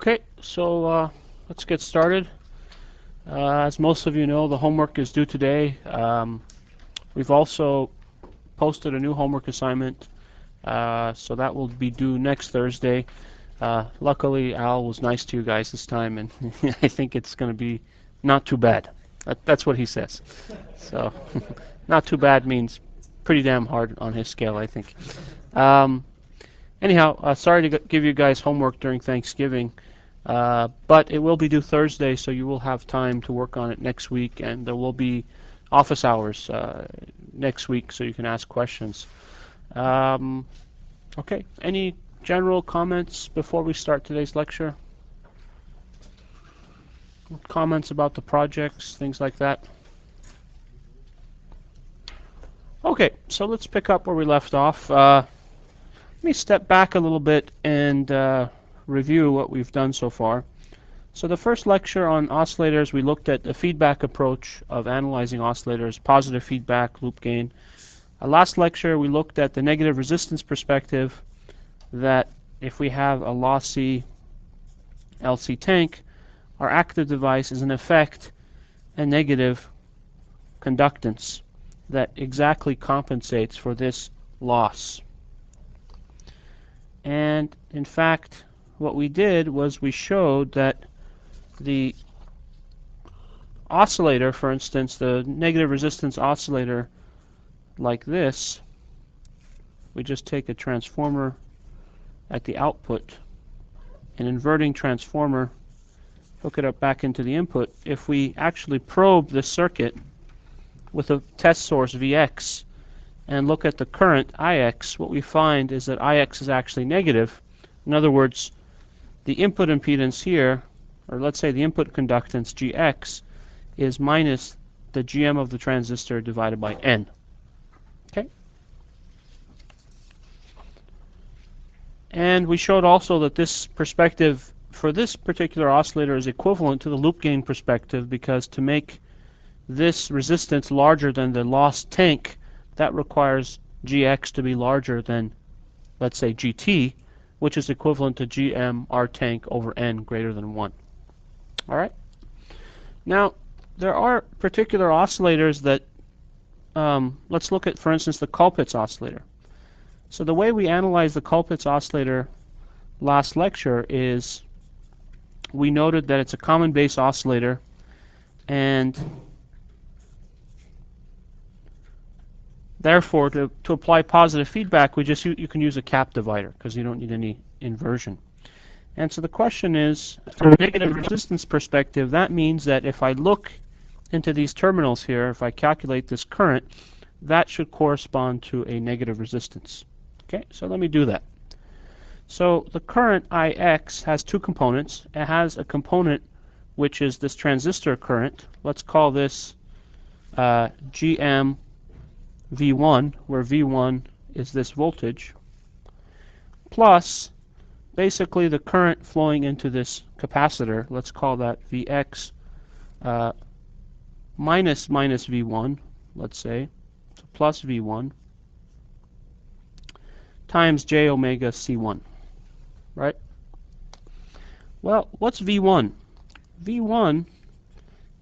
Okay, so let's get started. As most of you know, the homework is due today. We've also posted a new homework assignment, so that will be due next Thursday. Luckily, Al was nice to you guys this time, and I think it's going to be not too bad. That's what he says. So, not too bad means pretty damn hard on his scale, I think. Anyhow, sorry to give you guys homework during Thanksgiving. But it will be due Thursday, so you will have time to work on it next week, and there will be office hours next week, so you can ask questions. Okay, any general comments before we start today's lecture? Comments about the projects, things like that? Okay, so let's pick up where we left off. Let me step back a little bit and review what we've done so far. So the first lecture on oscillators, we looked at the feedback approach of analyzing oscillators, positive feedback, loop gain. Last lecture, we looked at the negative resistance perspective, that if we have a lossy LC tank, our active device is in effect a negative conductance that exactly compensates for this loss. And in fact, what we did was we showed that the oscillator, for instance, the negative resistance oscillator like this, we just take a transformer at the output, an inverting transformer, hook it up back into the input. If we actually probe this circuit with a test source Vx and look at the current Ix, what we find is that Ix is actually negative. In other words, the input impedance here, or let's say the input conductance Gx, is minus the Gm of the transistor divided by N. Okay? And we showed also that this perspective for this particular oscillator is equivalent to the loop gain perspective, because to make this resistance larger than the lost tank, that requires Gx to be larger than, let's say, Gt, which is equivalent to Gm R tank over N greater than 1. All right? Now, there are particular oscillators that, let's look at, for instance, the Colpitts oscillator. So the way we analyze the Colpitts oscillator last lecture is we noted that it's a common base oscillator, and therefore, to apply positive feedback, you can use a cap divider because you don't need any inversion. And so the question is, from a negative resistance perspective, that means that if I look into these terminals here, if I calculate this current, that should correspond to a negative resistance. Okay, so let me do that. So the current Ix has two components. It has a component which is this transistor current. Let's call this Gm V1, where V1 is this voltage, plus basically the current flowing into this capacitor. Let's call that Vx minus V1, let's say, so plus V1, times j omega C1, right? Well, what's V1? V1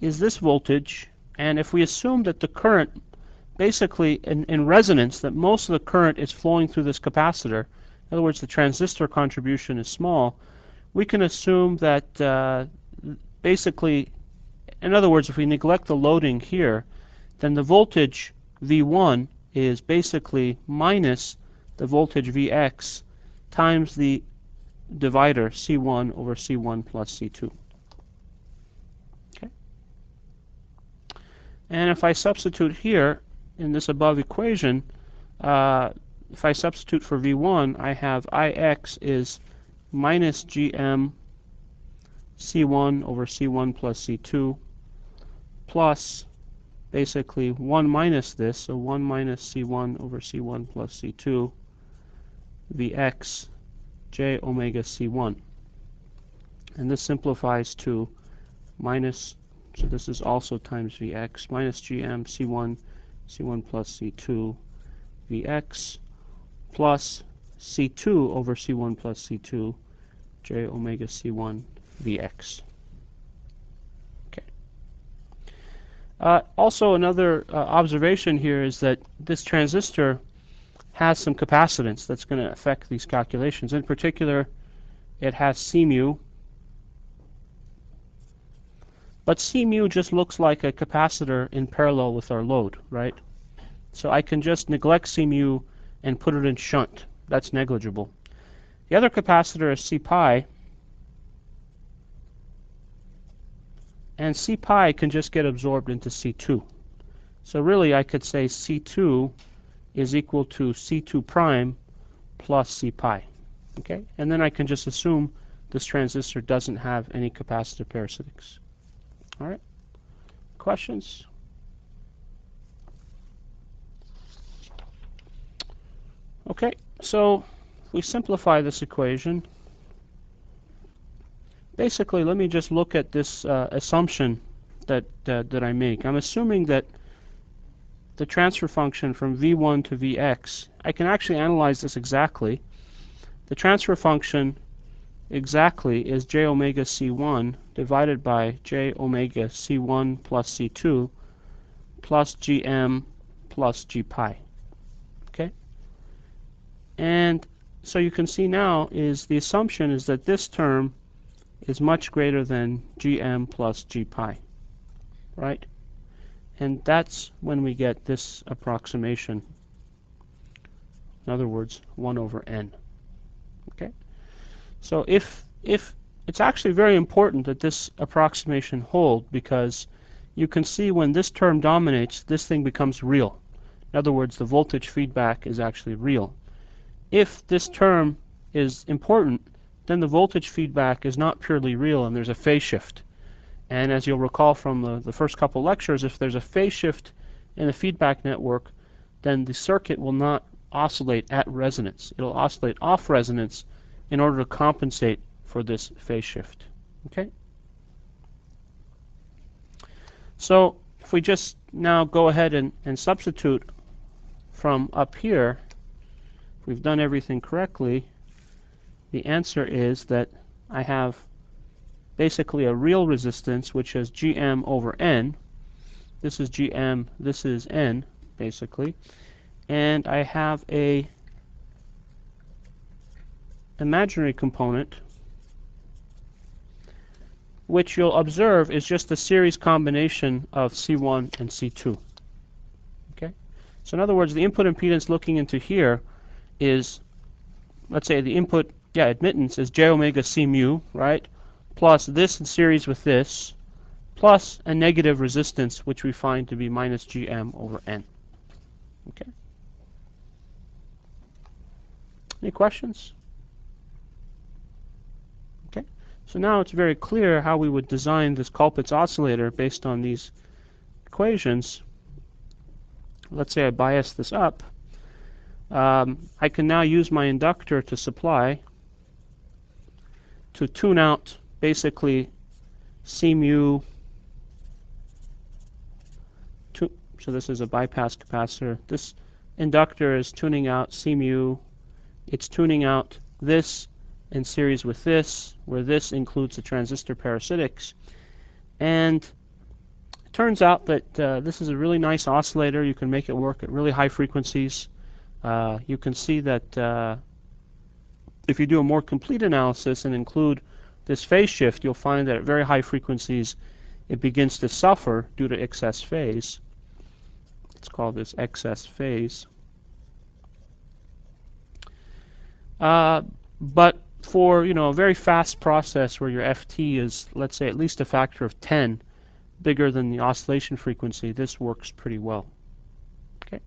is this voltage, and if we assume that the current, basically in resonance, that most of the current is flowing through this capacitor, in other words, the transistor contribution is small, we can assume that basically, in other words, if we neglect the loading here, then the voltage V1 is basically minus the voltage Vx times the divider C1 over C1 plus C2. Okay. And if I substitute here in this above equation, if I substitute for V1, I have Ix is minus Gm C1 over C1 plus C2 plus basically 1 minus this, so 1 minus C1 over C1 plus C2 Vx j omega C1. And this simplifies to minus, so this is also times Vx, minus Gm C1 C1 plus C2 Vx plus C2 over C1 plus C2 j omega c1 Vx. Okay. Also, another observation here is that this transistor has some capacitance that's going to affect these calculations. In particular, it has C mu, but C mu just looks like a capacitor in parallel with our load, right? So I can just neglect C mu and put it in shunt. That's negligible. The other capacitor is C pi, and C pi can just get absorbed into C2. So really I could say C2 is equal to C2 prime plus C pi. Okay? And then I can just assume this transistor doesn't have any capacitive parasitics. All right? Questions? Okay, so if we simplify this equation, basically let me just look at this assumption that I make. I'm assuming that the transfer function from V1 to Vx, I can actually analyze this exactly. The transfer function exactly is j omega c1 divided by j omega c1 plus c2 plus gm plus g pi. Okay? And so you can see now is the assumption is that this term is much greater than gm plus g pi, right? And that's when we get this approximation. In other words, 1 over n. Okay? So if it's actually very important that this approximation hold, because you can see when this term dominates, this thing becomes real. In other words, the voltage feedback is actually real. If this term is important, then the voltage feedback is not purely real and there's a phase shift. And as you'll recall from the first couple lectures, if there's a phase shift in the feedback network, then the circuit will not oscillate at resonance. It'll oscillate off resonance in order to compensate for this phase shift. Okay? So if we just now go ahead and substitute from up here, if we've done everything correctly, the answer is that I have basically a real resistance, which is Gm over N. This is Gm, this is N, basically. And I have a imaginary component, which you'll observe is just a series combination of C1 and C2. Okay? So in other words, the input impedance looking into here is, let's say the input, admittance is j omega c mu, right? Plus this in series with this, plus a negative resistance, which we find to be minus Gm over N. Okay? Any questions? Okay. So now it's very clear how we would design this Colpitts oscillator based on these equations. Let's say I bias this up. I can now use my inductor to supply to tune out basically C mu. So this is a bypass capacitor. This inductor is tuning out C mu. It's tuning out this in series with this, where this includes the transistor parasitics. And it turns out that this is a really nice oscillator. You can make it work at really high frequencies. You can see that if you do a more complete analysis and include this phase shift, you'll find that at very high frequencies it begins to suffer due to excess phase. Let's call this excess phase. But for a very fast process where your FT is, let's say, at least a factor of 10 bigger than the oscillation frequency, this works pretty well. Okay.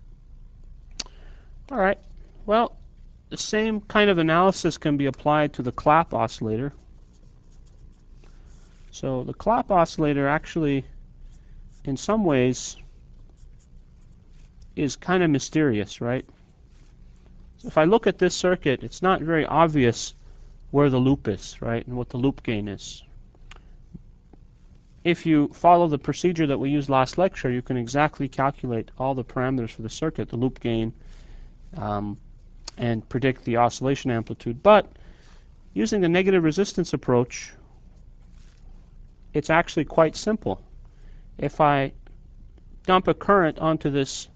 All right. Well, the same kind of analysis can be applied to the clap oscillator. So the clap oscillator actually, in some ways, is kind of mysterious, right? So if I look at this circuit, it's not very obvious where the loop is, right, and what the loop gain is. If you follow the procedure that we used last lecture, you can exactly calculate all the parameters for the circuit, the loop gain, and predict the oscillation amplitude. But Using the negative resistance approach, it's actually quite simple. If I dump a current onto this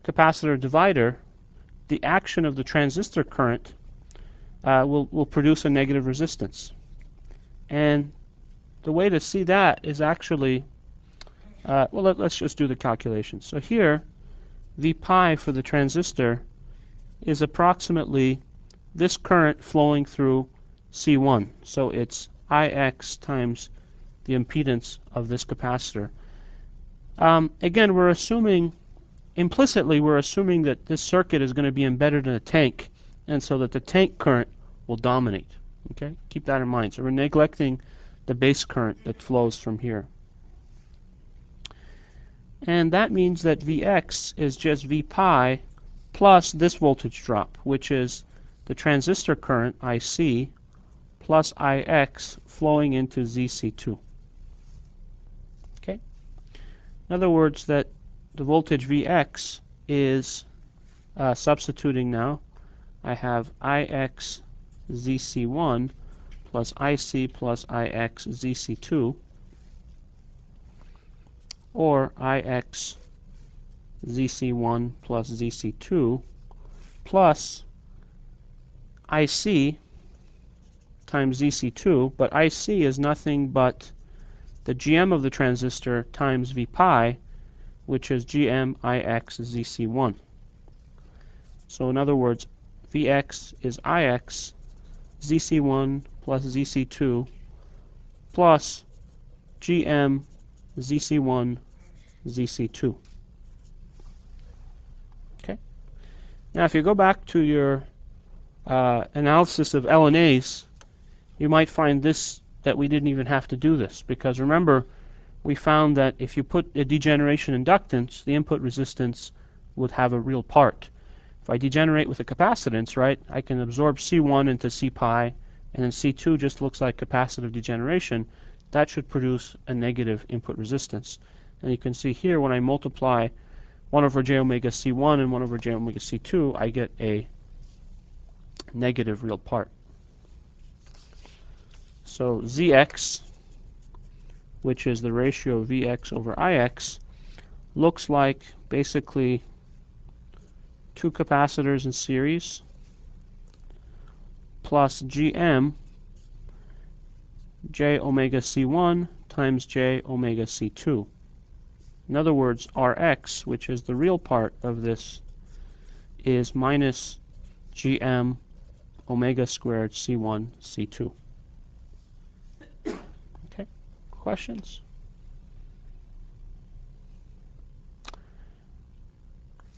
capacitor divider, the action of the transistor current will produce a negative resistance. And the way to see that is actually, let's just do the calculation. So here, V pi for the transistor is approximately this current flowing through C1. So it's Ix times the impedance of this capacitor. Again, we're assuming, implicitly, we're assuming that this circuit is going to be embedded in a tank, and so that the tank current will dominate. Okay, keep that in mind. So we're neglecting the base current that flows from here. And that means that Vx is just V pi plus this voltage drop, which is the transistor current, IC, plus Ix flowing into ZC2. Okay? In other words, that the voltage Vx is, substituting now, I have Ix ZC1 plus IC plus Ix ZC2, or Ix ZC1 plus ZC2 plus IC times ZC2, but IC is nothing but the GM of the transistor times V pi, which is GM Ix ZC1. So in other words, Vx is Ix ZC1 plus ZC2 plus GM ZC1 ZC2. Okay. Now if you go back to your analysis of LNAs, you might find this, that we didn't even have to do this, because remember, we found that if you put a degeneration inductance, the input resistance would have a real part. If I degenerate with a capacitance, right, I can absorb C1 into C pi, and then C2 just looks like capacitive degeneration. That should produce a negative input resistance. And you can see here, when I multiply 1 over j omega C1 and 1 over j omega C2, I get a negative real part. So Zx, which is the ratio of Vx over Ix, looks like basically two capacitors in series plus Gm j omega C1 times j omega C2. In other words, Rx, which is the real part of this, is minus Gm omega squared C1 C2. Okay, questions?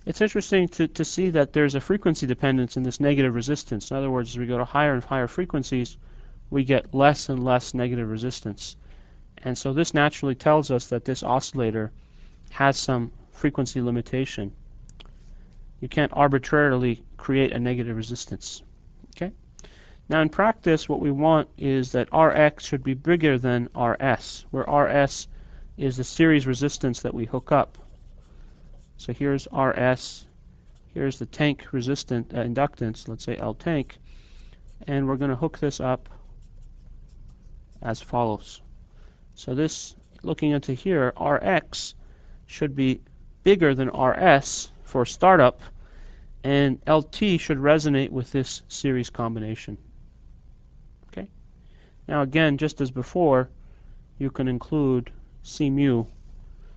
It's interesting to see that there's a frequency dependence in this negative resistance. In other words, as we go to higher and higher frequencies, we get less and less negative resistance. And so this naturally tells us that this oscillator has some frequency limitation. You can't arbitrarily create a negative resistance. Okay? Now in practice, what we want is that Rx should be bigger than Rs, where Rs is the series resistance that we hook up. So here's Rs, here's the tank resistant inductance, let's say L tank, and we're going to hook this up as follows. So this, looking into here, Rx should be bigger than Rs for startup, and LT should resonate with this series combination. Okay. Now again, just as before, you can include C mu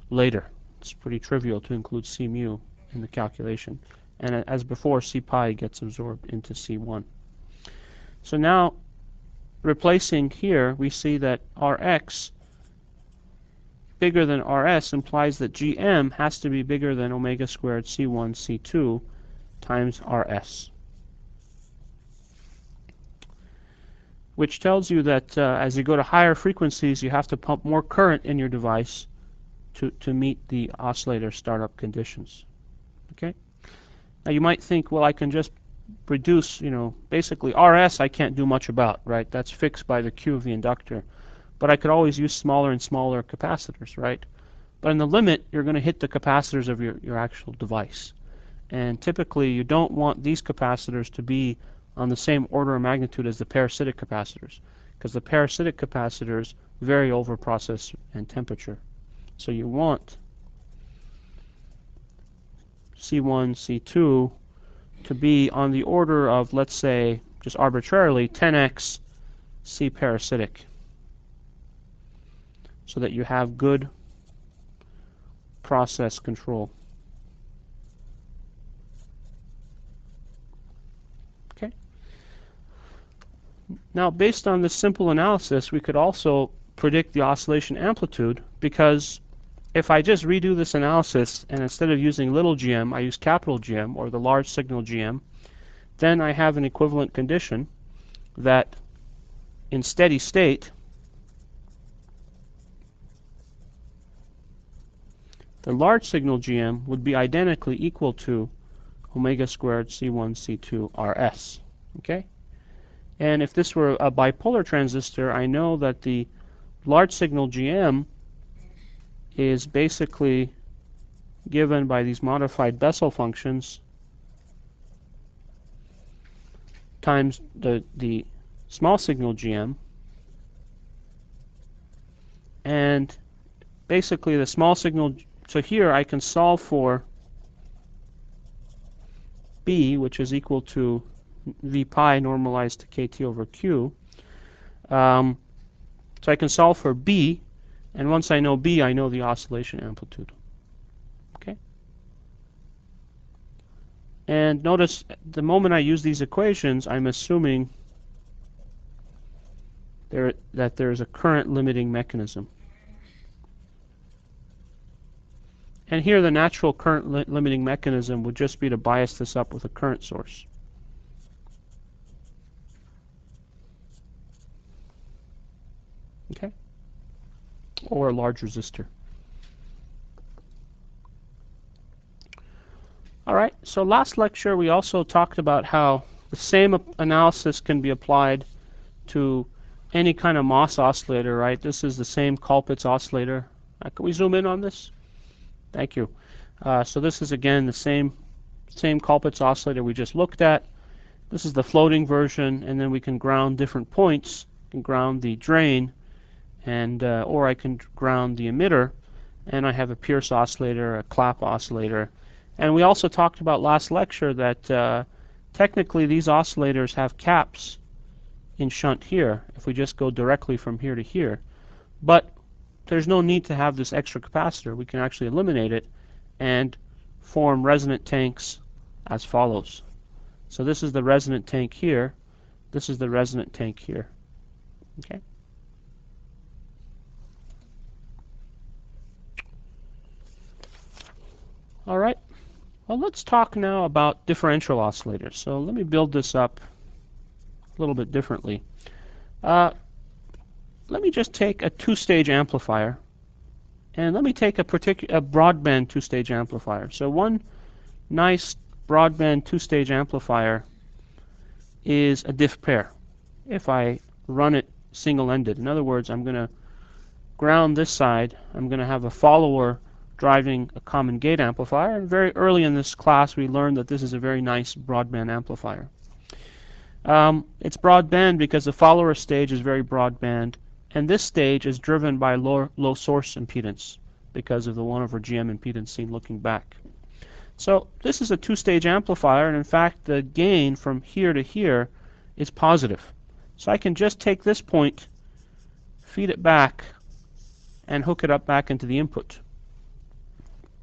later. It's pretty trivial to include C mu in the calculation. And as before, C pi gets absorbed into C1. So now, replacing here, we see that Rx bigger than Rs implies that Gm has to be bigger than omega squared C1 C2 times Rs. Which tells you that as you go to higher frequencies, you have to pump more current in your device to meet the oscillator startup conditions. Okay? Now you might think, well, I can just reduce, basically Rs I can't do much about, right? That's fixed by the Q of the inductor. But I could always use smaller and smaller capacitors, right? But in the limit, you're going to hit the capacitors of your actual device. And typically, you don't want these capacitors to be on the same order of magnitude as the parasitic capacitors, because the parasitic capacitors vary over process and temperature. So you want C1, C2 to be on the order of, let's say, just arbitrarily, 10x C parasitic, so that you have good process control. Okay. Now, based on this simple analysis, we could also predict the oscillation amplitude, because if I just redo this analysis and instead of using little gm, I use capital GM, or the large signal GM, then I have an equivalent condition that in steady state, the large signal GM would be identically equal to omega squared C1 C2 Rs. Okay? And if this were a bipolar transistor, I know that the large signal GM is basically given by these modified Bessel functions times the small signal GM, and basically the small signal, so here I can solve for B, which is equal to V pi normalized to KT over Q. So I can solve for B, and once I know B, I know the oscillation amplitude. Okay? And notice, the moment I use these equations, I'm assuming that there is a current limiting mechanism. And here the natural current limiting mechanism would just be to bias this up with a current source. Okay? Or a large resistor. All right, so last lecture we also talked about how the same analysis can be applied to any kind of MOS oscillator, right? This is the same Colpitts oscillator. Can we zoom in on this? Thank you. So this is again the same Colpitts oscillator we just looked at. This is the floating version, and then we can ground different points. We can ground the drain, and or I can ground the emitter, and I have a Pierce oscillator, a Clap oscillator. And we also talked about last lecture that technically these oscillators have caps in shunt here, if we just go directly from here to here. But there's no need to have this extra capacitor. We can actually eliminate it and form resonant tanks as follows. So this is the resonant tank here. This is the resonant tank here. Okay. All right. Well, let's talk now about differential oscillators. So let me build this up a little bit differently. Let me just take a two-stage amplifier, and let me take a broadband two-stage amplifier. So one nice broadband two-stage amplifier is a diff pair if I run it single-ended. In other words, I'm going to ground this side. I'm going to have a follower driving a common gate amplifier. And very early in this class, we learned that this is a very nice broadband amplifier. It's broadband because the follower stage is very broadband, and this stage is driven by low source impedance because of the 1/GM impedance seen looking back. So this is a two-stage amplifier, and in fact the gain from here to here is positive. So I can just take this point, feed it back, and hook it up back into the input.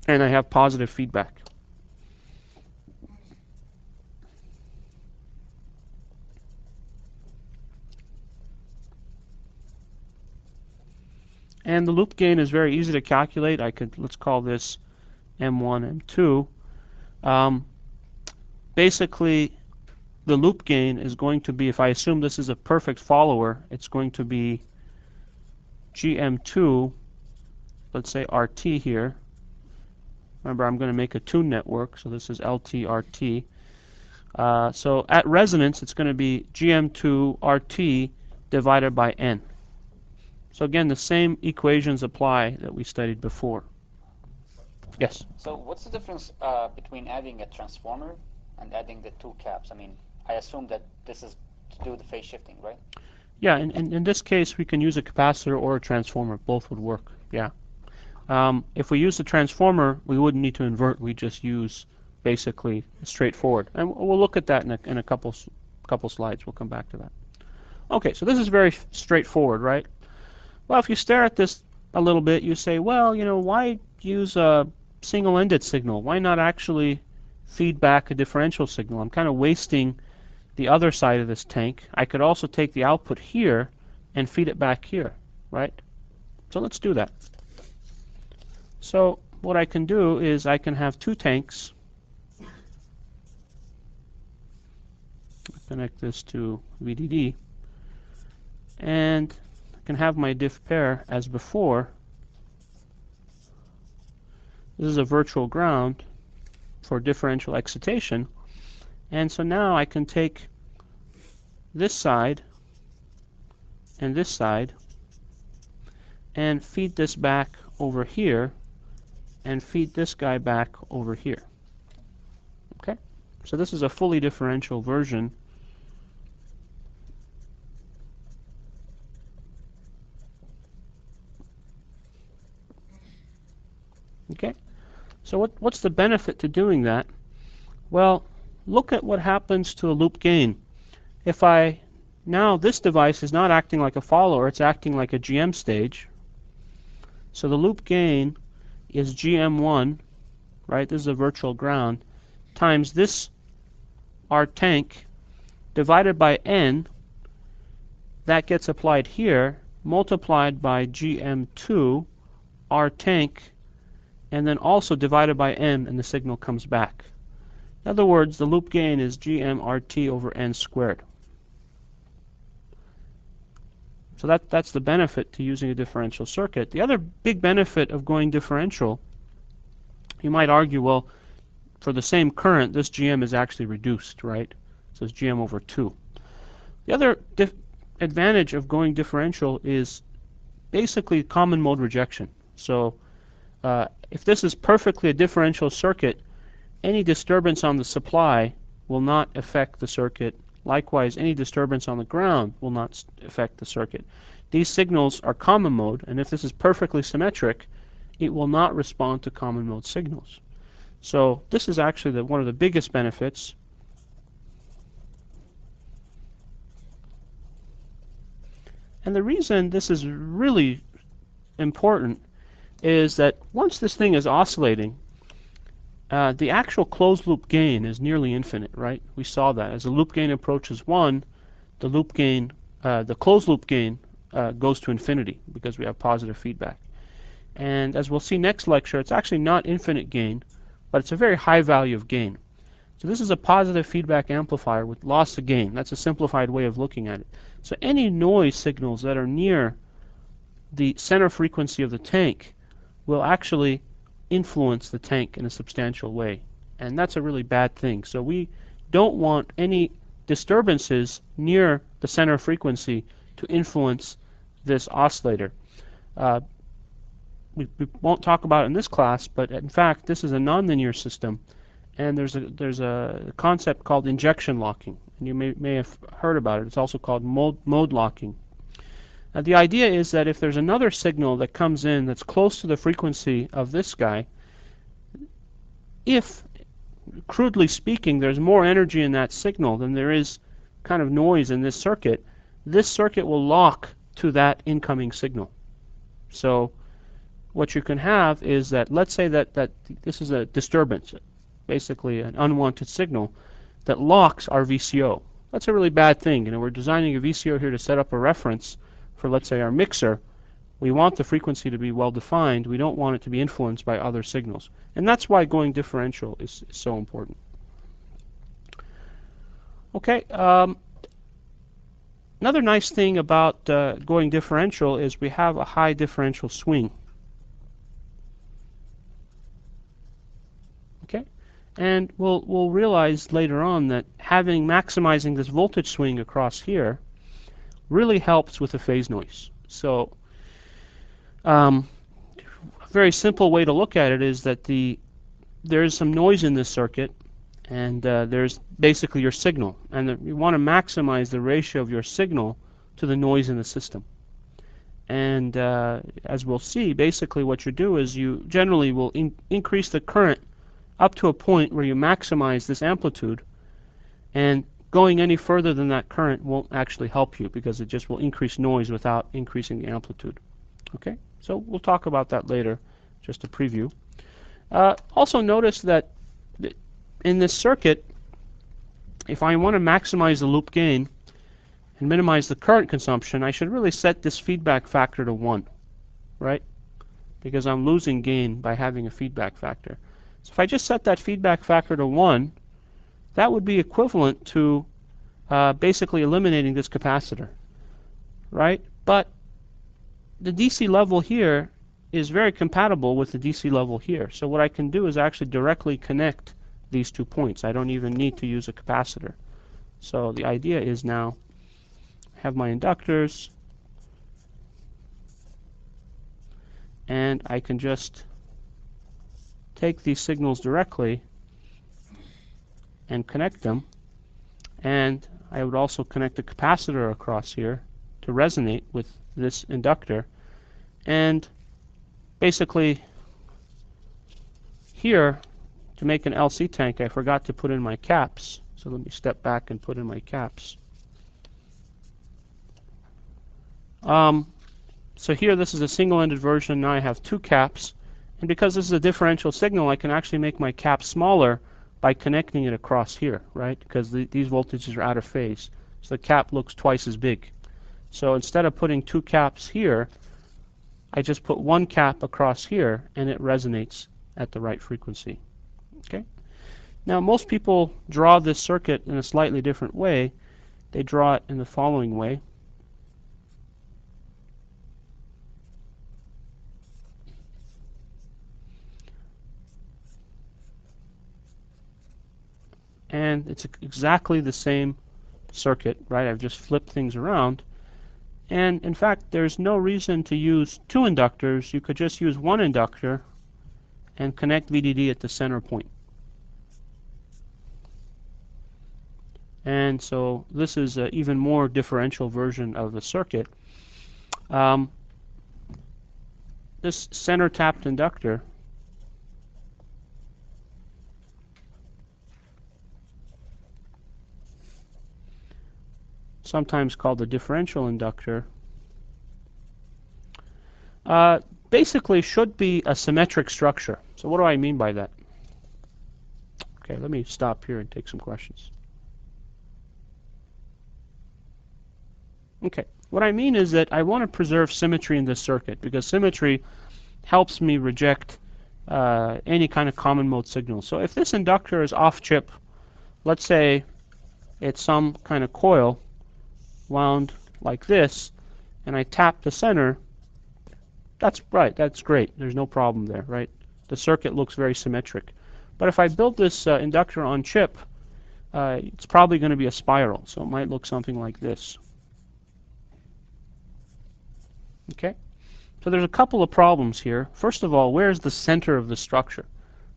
And I have positive feedback. And the loop gain is very easy to calculate. Let's call this M1, M2. Basically, the loop gain is going to be, if I assume this is a perfect follower, it's going to be GM2, let's say RT here. Remember, I'm going to make a tune network, so this is LT, RT. So at resonance, it's going to be GM2 RT divided by N. So again, the same equations apply that we studied before. Yes? So what's the difference between adding a transformer and adding the two caps? I mean, I assume that this is to do with the phase shifting, right? Yeah, in this case, we can use a capacitor or a transformer. Both would work, yeah. If we use the transformer, we wouldn't need to invert. We just use basically straightforward. And we'll look at that in a couple slides. We'll come back to that. Okay, so this is very straightforward, right? Well, if you stare at this a little bit, you say, well, you know, why use a single-ended signal? Why not actually feed back a differential signal? I'm kind of wasting the other side of this tank. I could also take the output here and feed it back here, right? So let's do that. So what I can do is I can have two tanks. Connect this to VDD. And I can have my diff pair as before. This is a virtual ground for differential excitation. And so now I can take this side and this side and feed this back over here and feed this guy back over here. Okay? So this is a fully differential version. Okay? So what's the benefit to doing that? Well, look at what happens to a loop gain. If now this device is not acting like a follower, it's acting like a GM stage. So the loop gain is GM1, right? This is a virtual ground, times this R tank divided by N, that gets applied here, multiplied by GM2, R tank, and then also divided by N, and the signal comes back. In other words, the loop gain is GM-RT over N squared. So that's the benefit to using a differential circuit. The other big benefit of going differential, you might argue, well, for the same current, this GM is actually reduced, right? So it's GM over 2. The other advantage of going differential is basically common mode rejection. So if this is perfectly a differential circuit, any disturbance on the supply will not affect the circuit. Likewise, any disturbance on the ground will not affect the circuit. These signals are common mode, and if this is perfectly symmetric, it will not respond to common mode signals. So this is actually one of the biggest benefits. And the reason this is really important is that once this thing is oscillating, the actual closed loop gain is nearly infinite, right? We saw that. As the loop gain approaches 1, the closed loop gain goes to infinity because we have positive feedback. And as we'll see next lecture, it's actually not infinite gain, but it's a very high value of gain. So this is a positive feedback amplifier with loss of gain. That's a simplified way of looking at it. So any noise signals that are near the center frequency of the tank will actually influence the tank in a substantial way. And that's a really bad thing. So we don't want any disturbances near the center frequency to influence this oscillator. We won't talk about it in this class, but in fact this is a nonlinear system, and there's a concept called injection locking, and you may have heard about it. It's also called mode locking. The idea is that if there's another signal that comes in that's close to the frequency of this guy, if, crudely speaking, there's more energy in that signal than there is kind of noise in this circuit will lock to that incoming signal. So what you can have is that, let's say that this is a disturbance, basically an unwanted signal, that locks our VCO. That's a really bad thing. You know, we're designing a VCO here to set up a reference for, let's say, our mixer. We want the frequency to be well defined. We don't want it to be influenced by other signals. And that's why going differential is so important. Okay, another nice thing about going differential is we have a high differential swing. Okay, and we'll realize later on that maximizing this voltage swing across here really helps with the phase noise. So a very simple way to look at it is that there is some noise in this circuit, And there's basically your signal. And you want to maximize the ratio of your signal to the noise in the system. And as we'll see, basically what you do is you generally will increase the current up to a point where you maximize this amplitude, and going any further than that current won't actually help you because it just will increase noise without increasing the amplitude. Okay, so we'll talk about that later, just a preview. Also notice that in this circuit, if I want to maximize the loop gain and minimize the current consumption, I should really set this feedback factor to 1, right? Because I'm losing gain by having a feedback factor. So if I just set that feedback factor to 1, that would be equivalent to basically eliminating this capacitor, right? But the DC level here is very compatible with the DC level here. So what I can do is actually directly connect these 2 points. I don't even need to use a capacitor. So the idea is now I have my inductors, and I can just take these signals directly and connect them. And I would also connect a capacitor across here to resonate with this inductor. And basically here, to make an LC tank, I forgot to put in my caps. So let me step back and put in my caps. So here this is a single-ended version. Now I have 2 caps. And because this is a differential signal, I can actually make my cap smaller by connecting it across here, right? Because these voltages are out of phase. So the cap looks twice as big. So instead of putting 2 caps here, I just put 1 cap across here, and it resonates at the right frequency. Okay. Now most people draw this circuit in a slightly different way. They draw it in the following way. And it's exactly the same circuit, right? I've just flipped things around. And in fact, there's no reason to use 2 inductors. You could just use 1 inductor and connect VDD at the center point. And so this is an even more differential version of the circuit. This center tapped inductor sometimes called the differential inductor, basically should be a symmetric structure. So what do I mean by that? Okay, let me stop here and take some questions. Okay, what I mean is that I want to preserve symmetry in this circuit because symmetry helps me reject any kind of common mode signal. So if this inductor is off chip, let's say it's some kind of coil wound like this, and I tap the center, that's right, that's great. There's no problem there, right? The circuit looks very symmetric. But if I build this inductor on chip, it's probably going to be a spiral, so it might look something like this. Okay? So there's a couple of problems here. First of all, where's the center of the structure?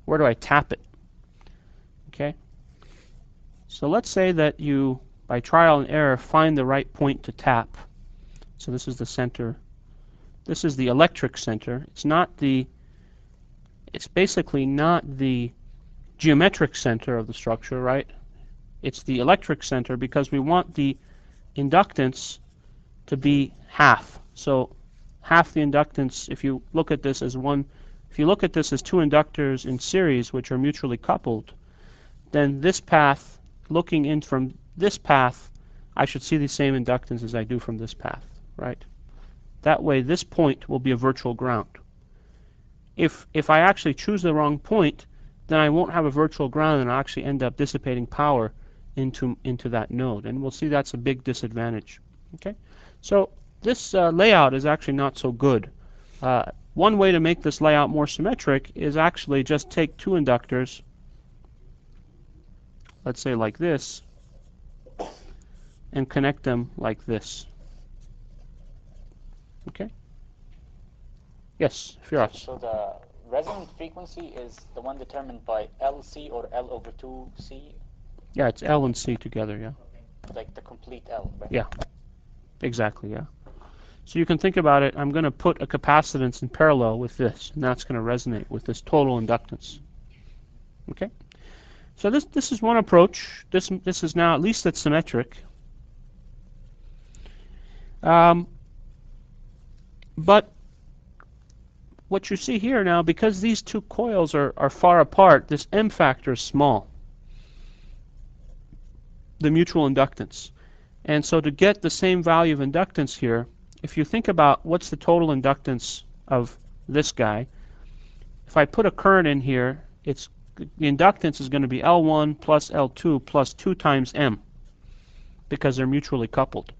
Where do I tap it? Okay? So let's say that you, by trial and error, find the right point to tap. So this is the center. This is the electric center. It's basically not the geometric center of the structure, right? It's the electric center because we want the inductance to be half. So half the inductance, if you look at this as 2 inductors in series which are mutually coupled, then this path, looking in from this path, I should see the same inductance as I do from this path, right? That way this point will be a virtual ground. If I actually choose the wrong point, then I won't have a virtual ground and I'll actually end up dissipating power into that node. And we'll see that's a big disadvantage. Okay? So this layout is actually not so good. One way to make this layout more symmetric is actually just take 2 inductors, let's say like this, and connect them like this. Okay? Yes, Firas. So the resonant frequency is the one determined by LC or L over 2C? Yeah, it's L and C together, yeah. Like the complete L, right? Yeah, exactly, yeah. So you can think about it, I'm going to put a capacitance in parallel with this, and that's going to resonate with this total inductance. Okay? So this is one approach. This is now, at least it's symmetric. But what you see here now, because these two coils are far apart, this M factor is small, the mutual inductance. And so to get the same value of inductance here, if you think about what's the total inductance of this guy, if I put a current in here, the inductance is going to be L1 plus L2 plus 2 times M, because they're mutually coupled.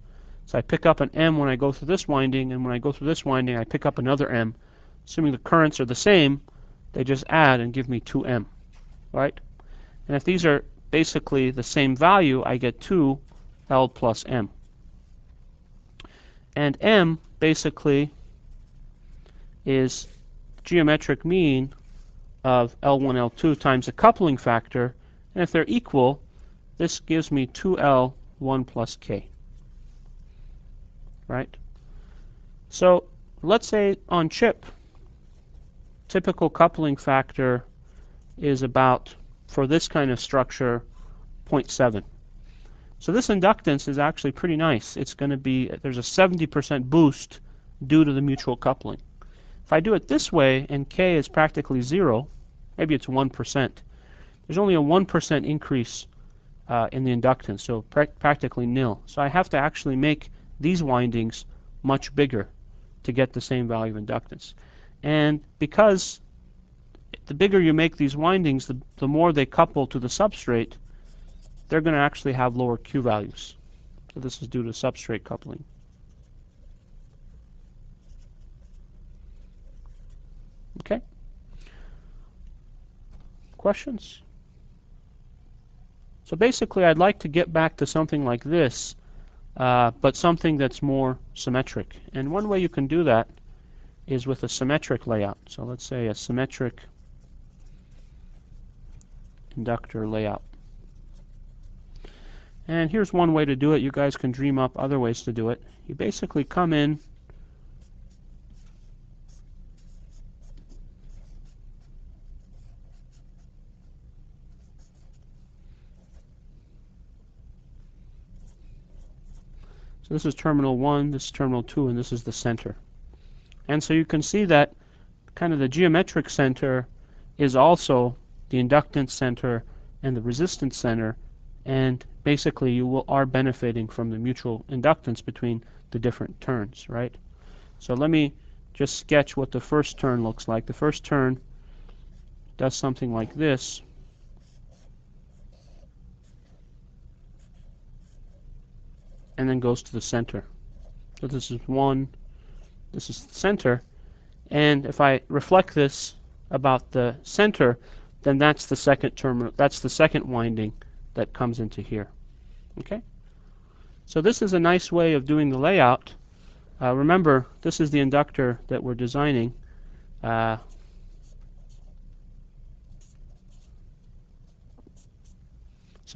So I pick up an M when I go through this winding, and when I go through this winding, I pick up another M. Assuming the currents are the same, they just add and give me 2M, right? And if these are basically the same value, I get 2L plus M. And M basically is geometric mean of L1, L2 times the coupling factor, and if they're equal, this gives me 2L1 plus K. Right? So let's say on chip, typical coupling factor is about, for this kind of structure, 0.7. So this inductance is actually pretty nice. It's going to be, there's a 70% boost due to the mutual coupling. If I do it this way, and K is practically 0, maybe it's 1%, there's only a 1% increase in the inductance, so practically nil. So I have to actually make these windings much bigger to get the same value of inductance. And because the bigger you make these windings, the more they couple to the substrate, they're going to actually have lower Q values. So this is due to substrate coupling. Okay? Questions? So basically, I'd like to get back to something like this, but something that's more symmetric. And one way you can do that is with a symmetric layout. So let's say a symmetric inductor layout. And here's one way to do it. You guys can dream up other ways to do it. You basically come in so this is terminal 1, this is terminal 2, and this is the center. And so you can see that kind of the geometric center is also the inductance center and the resistance center, and basically you are benefiting from the mutual inductance between the different turns, right? So let me just sketch what the first turn looks like. The first turn does something like this. And then goes to the center. So this is 1, this is the center, and if I reflect this about the center, then that's the second terminal, that's the second winding that comes into here. Okay? So this is a nice way of doing the layout. Remember, this is the inductor that we're designing. So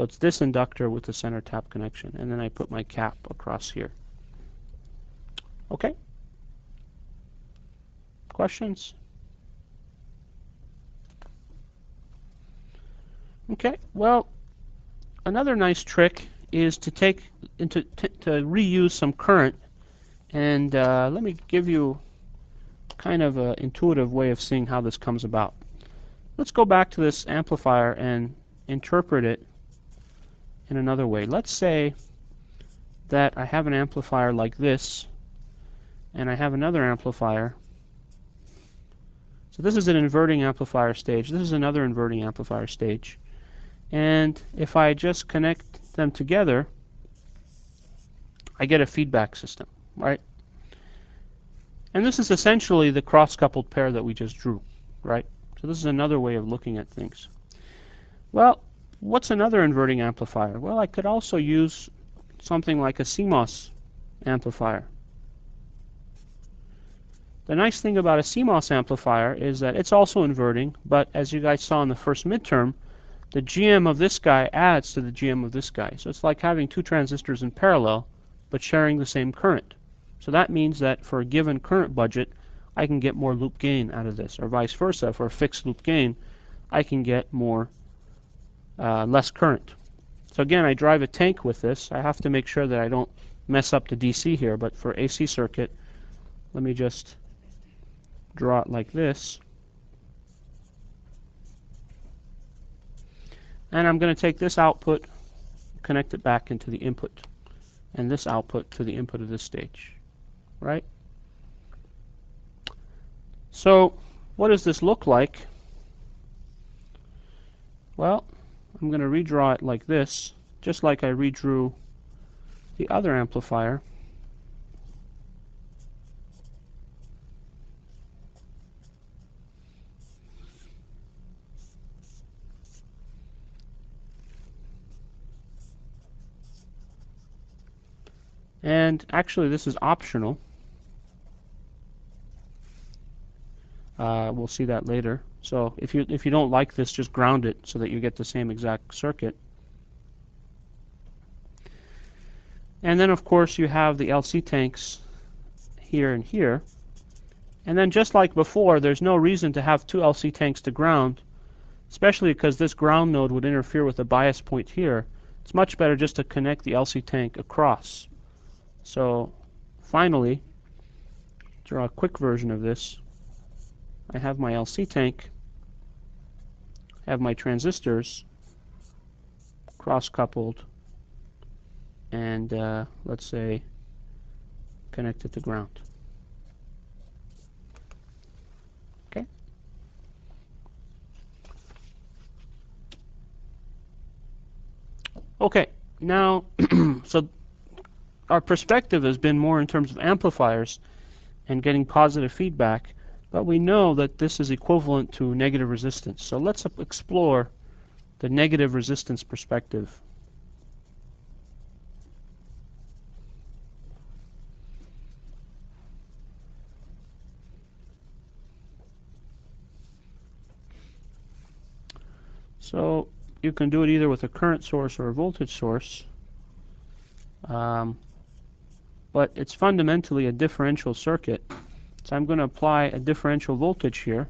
it's this inductor with the center tap connection, and then I put my cap across here. Okay? Questions? Okay, well, another nice trick is to take to reuse some current, and let me give you kind of an intuitive way of seeing how this comes about. Let's go back to this amplifier and interpret it in another way. Let's say that I have an amplifier like this, and I have another amplifier. So this is an inverting amplifier stage. This is another inverting amplifier stage. And if I just connect them together, I get a feedback system, right? And this is essentially the cross-coupled pair that we just drew, right? So this is another way of looking at things. Well, what's another inverting amplifier? Well, I could also use something like a CMOS amplifier. The nice thing about a CMOS amplifier is that it's also inverting, but as you guys saw in the first midterm, the GM of this guy adds to the GM of this guy. So it's like having two transistors in parallel, but sharing the same current. So that means that for a given current budget, I can get more loop gain out of this, or vice versa. For a fixed loop gain, I can get less current. So again, I drive a tank with this. I have to make sure that I don't mess up the DC here, but for AC circuit, let me just draw it like this. And I'm going to take this output, connect it back into the input, and this output to the input of this stage, right? So what does this look like? Well, I'm going to redraw it like this, just like I redrew the other amplifier. And actually, this is optional. We'll see that later. So if you don't like this, just ground it so that you get the same exact circuit. And then, of course, you have the LC tanks here and here. And then, just like before, there's no reason to have two LC tanks to ground, especially because this ground node would interfere with the bias point here. It's much better just to connect the LC tank across. So finally, draw a quick version of this. I have my LC tank, I have my transistors cross-coupled, and let's say connected to ground. Okay. Okay, now, so our perspective has been more in terms of amplifiers and getting positive feedback, but we know that this is equivalent to negative resistance. So let's explore the negative resistance perspective. So you can do it either with a current source or a voltage source. But it's fundamentally a differential circuit. So I'm going to apply a differential voltage here,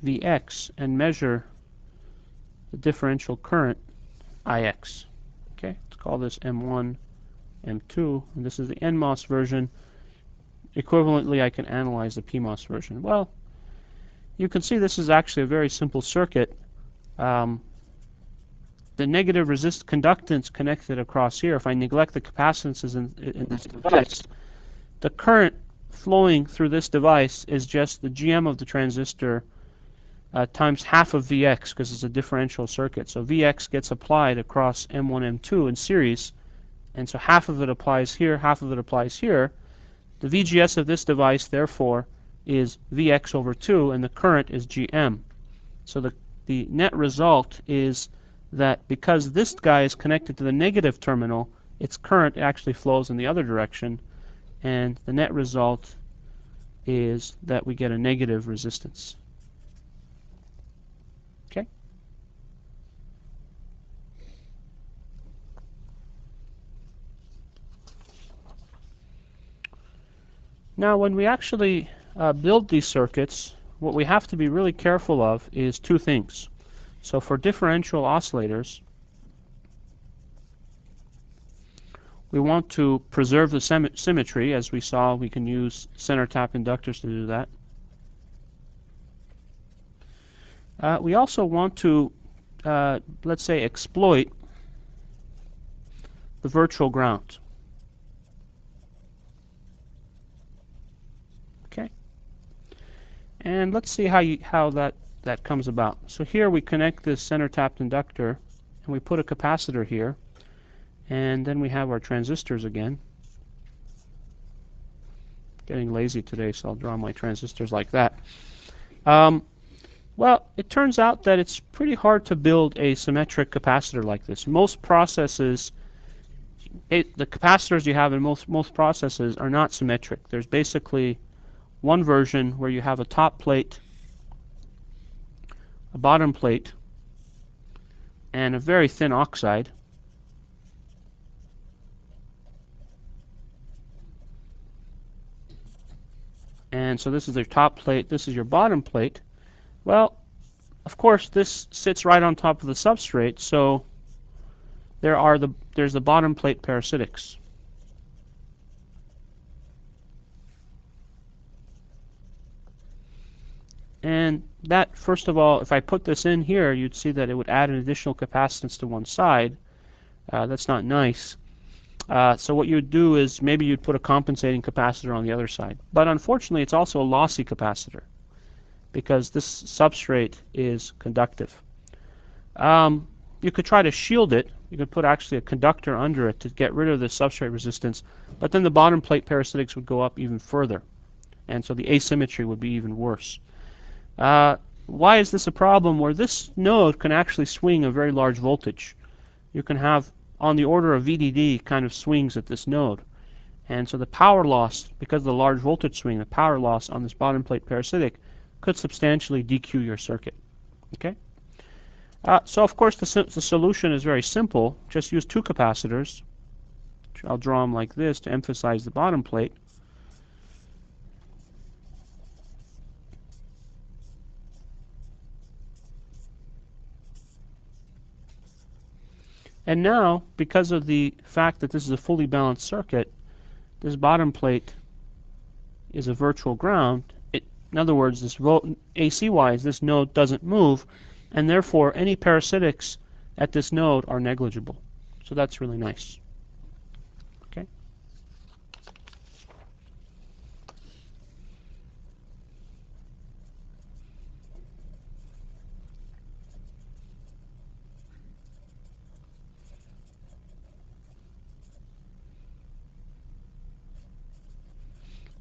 Vx, and measure the differential current, Ix. Okay, let's call this M1, M2, and this is the NMOS version. Equivalently, I can analyze the PMOS version. Well, you can see this is actually a very simple circuit. The negative conductance connected across here, if I neglect the capacitances in this device, the current flowing through this device is just the GM of the transistor times half of Vx, because it's a differential circuit. So Vx gets applied across M1, M2 in series, and so half of it applies here, half of it applies here. The VGS of this device, therefore, is Vx over 2, and the current is Gm. So the net result is that because this guy is connected to the negative terminal, its current actually flows in the other direction, and the net result is that we get a negative resistance. Okay? Now, when we actually build these circuits, what we have to be really careful of is two things. So for differential oscillators, we want to preserve the symmetry. As we saw, we can use center tap inductors to do that. We also want to, let's say, exploit the virtual ground. Okay, and let's see how that comes about. So here we connect this center tapped inductor, and we put a capacitor here, and then we have our transistors again. Getting lazy today, so I'll draw my transistors like that. Well, it turns out that it's pretty hard to build a symmetric capacitor like this. Most processes the capacitors you have in most processes are not symmetric. There's basically one version where you have a top plate, a bottom plate, and a very thin oxide. And so this is their top plate, this is your bottom plate. Well, of course, this sits right on top of the substrate, so there's the bottom plate parasitics. And that, first of all, if I put this in here, you'd see that it would add an additional capacitance to one side. That's not nice. So what you would do is maybe you'd put a compensating capacitor on the other side. But unfortunately, it's also a lossy capacitor because this substrate is conductive. You could try to shield it. You could put actually a conductor under it to get rid of the substrate resistance, but then the bottom plate parasitics would go up even further, and so the asymmetry would be even worse. Why is this a problem? Where this node can actually swing a very large voltage. You can have on the order of VDD kind of swings at this node. And so the power loss, because of the large voltage swing, the power loss on this bottom plate parasitic could substantially DQ your circuit. Okay? So of course the solution is very simple. Just use two capacitors. I'll draw them like this to emphasize the bottom plate. And now, because of the fact that this is a fully balanced circuit, this bottom plate is a virtual ground. In other words, this AC-wise, this node doesn't move, and therefore any parasitics at this node are negligible. So that's really nice. Okay.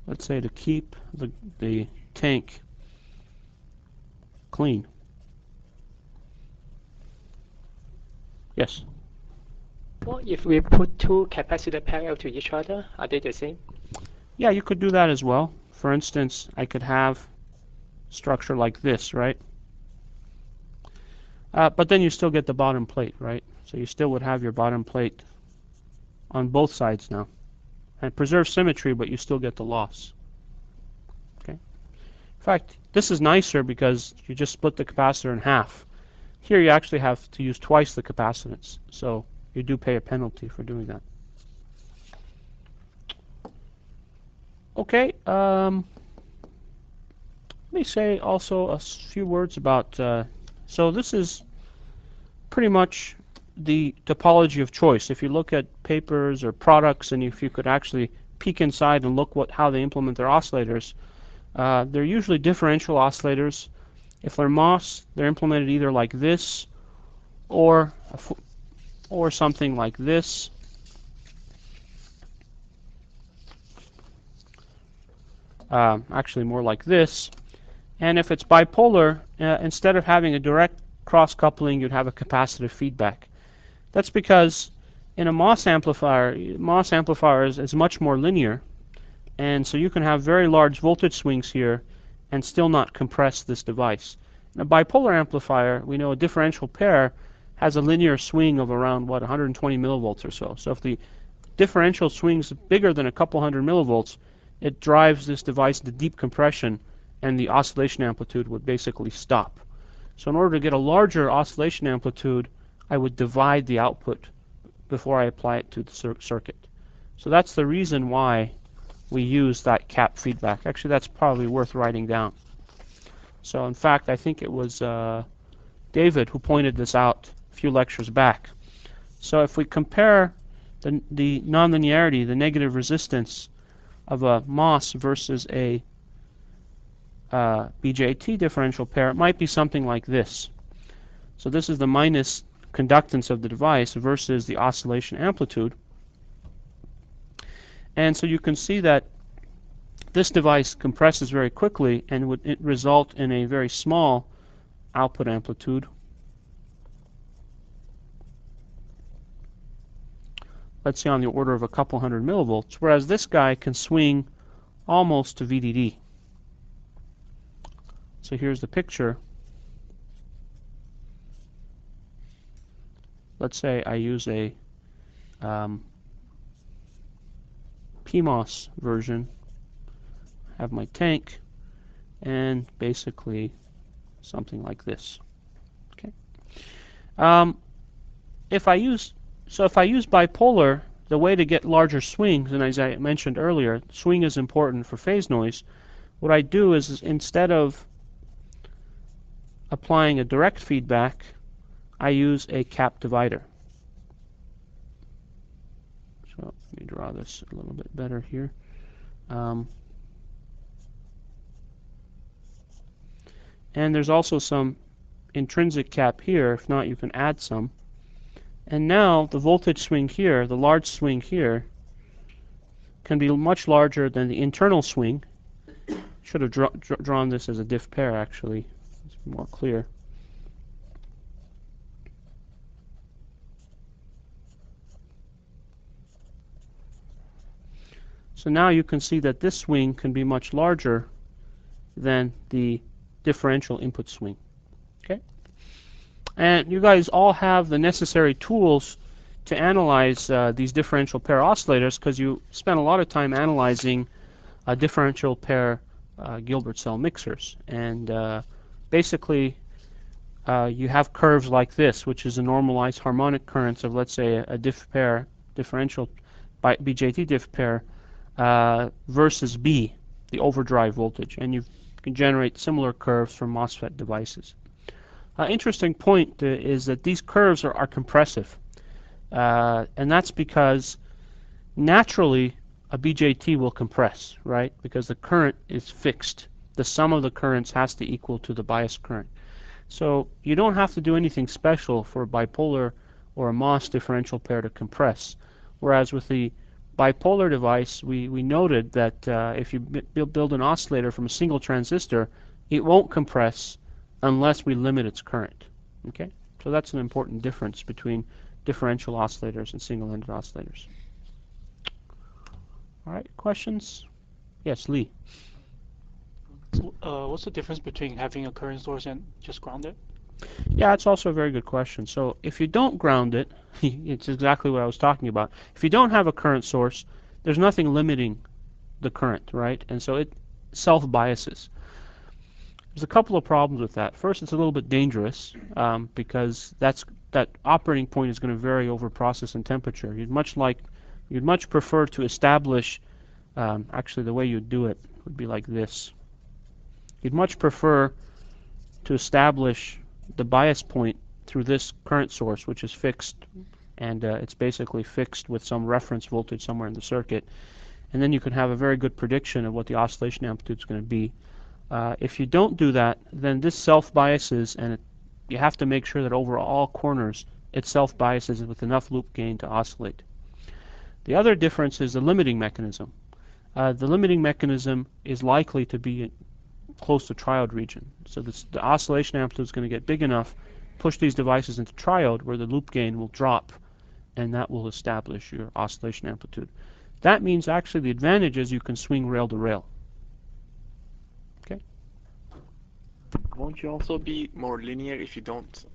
Let's say to keep the tank clean. Yes? Well, if we put two capacitors parallel to each other, are they the same? Yeah, you could do that as well. For instance, I could have structure like this, right? But then you still get the bottom plate, right? So you still would have your bottom plate on both sides now. And preserve symmetry, but you still get the loss. Okay. In fact, this is nicer because you just split the capacitor in half. Here you actually have to use twice the capacitance, so you do pay a penalty for doing that. Okay, let me say also a few words about, so this is pretty much the topology of choice. If you look at papers or products, and if you could actually peek inside and look how they implement their oscillators, they're usually differential oscillators. If they're MOS, they're implemented either like this or something like this. Actually more like this. And if it's bipolar, instead of having a direct cross-coupling, you'd have a capacitive feedback. That's because in a MOS amplifier is much more linear, and so you can have very large voltage swings here and still not compress this device. In a bipolar amplifier, we know a differential pair has a linear swing of around, 120 millivolts or so. So if the differential swings bigger than a couple hundred millivolts, it drives this device into deep compression, and the oscillation amplitude would basically stop. So in order to get a larger oscillation amplitude, I would divide the output before I apply it to the circuit. So that's the reason why we use that cap feedback. Actually, that's probably worth writing down. So in fact, I think it was David who pointed this out a few lectures back. So if we compare the nonlinearity, the negative resistance of a MOS versus a BJT differential pair, it might be something like this. So this is the minus conductance of the device versus the oscillation amplitude. And so you can see that this device compresses very quickly and would result in a very small output amplitude. let's say on the order of a couple hundred millivolts, whereas this guy can swing almost to VDD. So here's the picture. Let's say I use a PMOS version, have my tank, and basically something like this. Okay. If I use bipolar, the way to get larger swings, and as I mentioned earlier, swing is important for phase noise. What I do is instead of applying a direct feedback, I use a cap divider. So let me draw this a little bit better here. And there's also some intrinsic cap here. If not, you can add some. And now the voltage swing here, the large swing here, can be much larger than the internal swing. Should have drawn this as a diff pair, actually. It's more clear. So now you can see that this swing can be much larger than the differential input swing. Okay? And you guys all have the necessary tools to analyze these differential pair oscillators, because you spent a lot of time analyzing differential pair Gilbert cell mixers. And basically, you have curves like this, which is a normalized harmonic currents of, let's say, a diff pair, differential BJT diff pair, versus B, the overdrive voltage. And you can generate similar curves from MOSFET devices. Interesting point is that these curves are compressive. And that's because naturally a BJT will compress, right? Because the current is fixed. The sum of the currents has to equal to the bias current. So you don't have to do anything special for a bipolar or a MOS differential pair to compress. Whereas with the bipolar device, we noted that if you build an oscillator from a single transistor, it won't compress unless we limit its current. Okay? So that's an important difference between differential oscillators and single-ended oscillators. All right, questions? Yes, Lee. What's the difference between having a current source and just ground it? Yeah, it's also a very good question. So if you don't ground it, it's exactly what I was talking about. If you don't have a current source, there's nothing limiting the current, right? And so it self-biases. There's a couple of problems with that. First, it's a little bit dangerous because that operating point is going to vary over process and temperature. You'd much prefer to establish, actually the way you'd do it would be like this. You'd much prefer to establish the bias point through this current source, which is fixed, and it's basically fixed with some reference voltage somewhere in the circuit. And then you can have a very good prediction of what the oscillation amplitude is going to be. If you don't do that, then this self-biases, and you have to make sure that over all corners it self-biases with enough loop gain to oscillate. The other difference is the limiting mechanism. The limiting mechanism is likely to be close to triode region. So the oscillation amplitude is going to get big enough, push these devices into triode where the loop gain will drop, and that will establish your oscillation amplitude. That means actually the advantage is you can swing rail to rail. Okay? Won't you also be more linear if you don't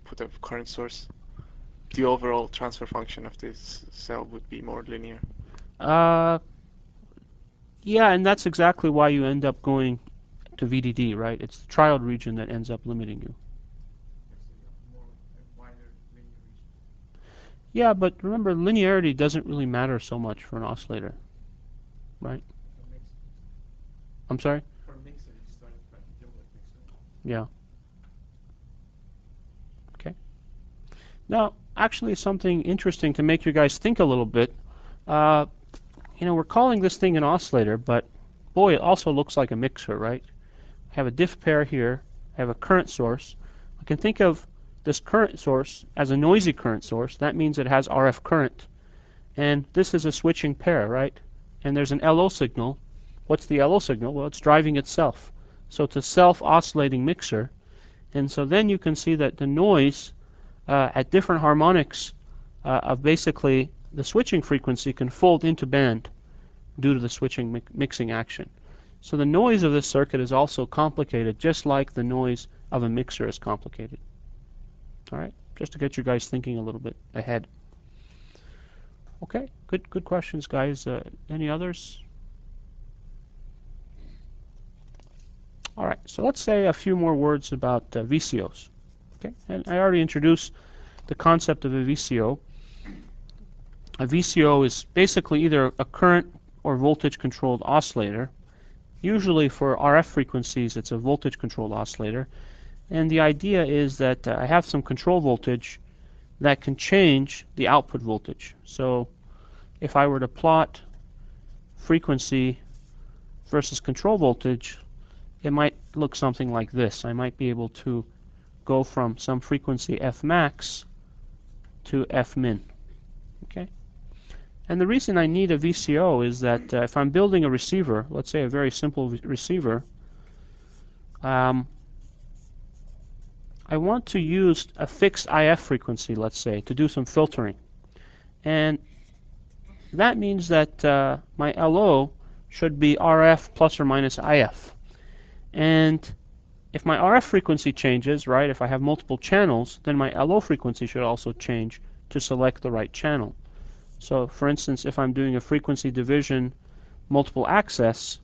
put a current source? The overall transfer function of this cell would be more linear. Yeah, and that's exactly why you end up going to VDD, right? It's the triode region that ends up limiting you. Yeah, but remember, linearity doesn't really matter so much for an oscillator, right? I'm sorry? Yeah. Okay. Now, actually something interesting to make you guys think a little bit. You know, we're calling this thing an oscillator, but boy, it also looks like a mixer, right? I have a diff pair here. I have a current source. I can think of this current source as a noisy current source. That means it has RF current. And this is a switching pair, right? And there's an LO signal. What's the LO signal? Well, it's driving itself. So it's a self-oscillating mixer. And so then you can see that the noise at different harmonics of basically the switching frequency can fold into band due to the switching mixing action. So the noise of this circuit is also complicated, just like the noise of a mixer is complicated. All right, just to get you guys thinking a little bit ahead. Okay, good questions, guys. Any others? All right, so let's say a few more words about VCOs. Okay, and I already introduced the concept of a VCO. A VCO is basically either a current or voltage-controlled oscillator. Usually for RF frequencies, it's a voltage-controlled oscillator. And the idea is that I have some control voltage that can change the output voltage. So if I were to plot frequency versus control voltage, it might look something like this. I might be able to go from some frequency F max to F min. Okay? And the reason I need a VCO is that if I'm building a receiver, let's say a very simple receiver, I want to use a fixed IF frequency, let's say, to do some filtering. And that means that my LO should be RF plus or minus IF. And if my RF frequency changes, right, if I have multiple channels, then my LO frequency should also change to select the right channel. So, for instance, if I'm doing a frequency division multiple access,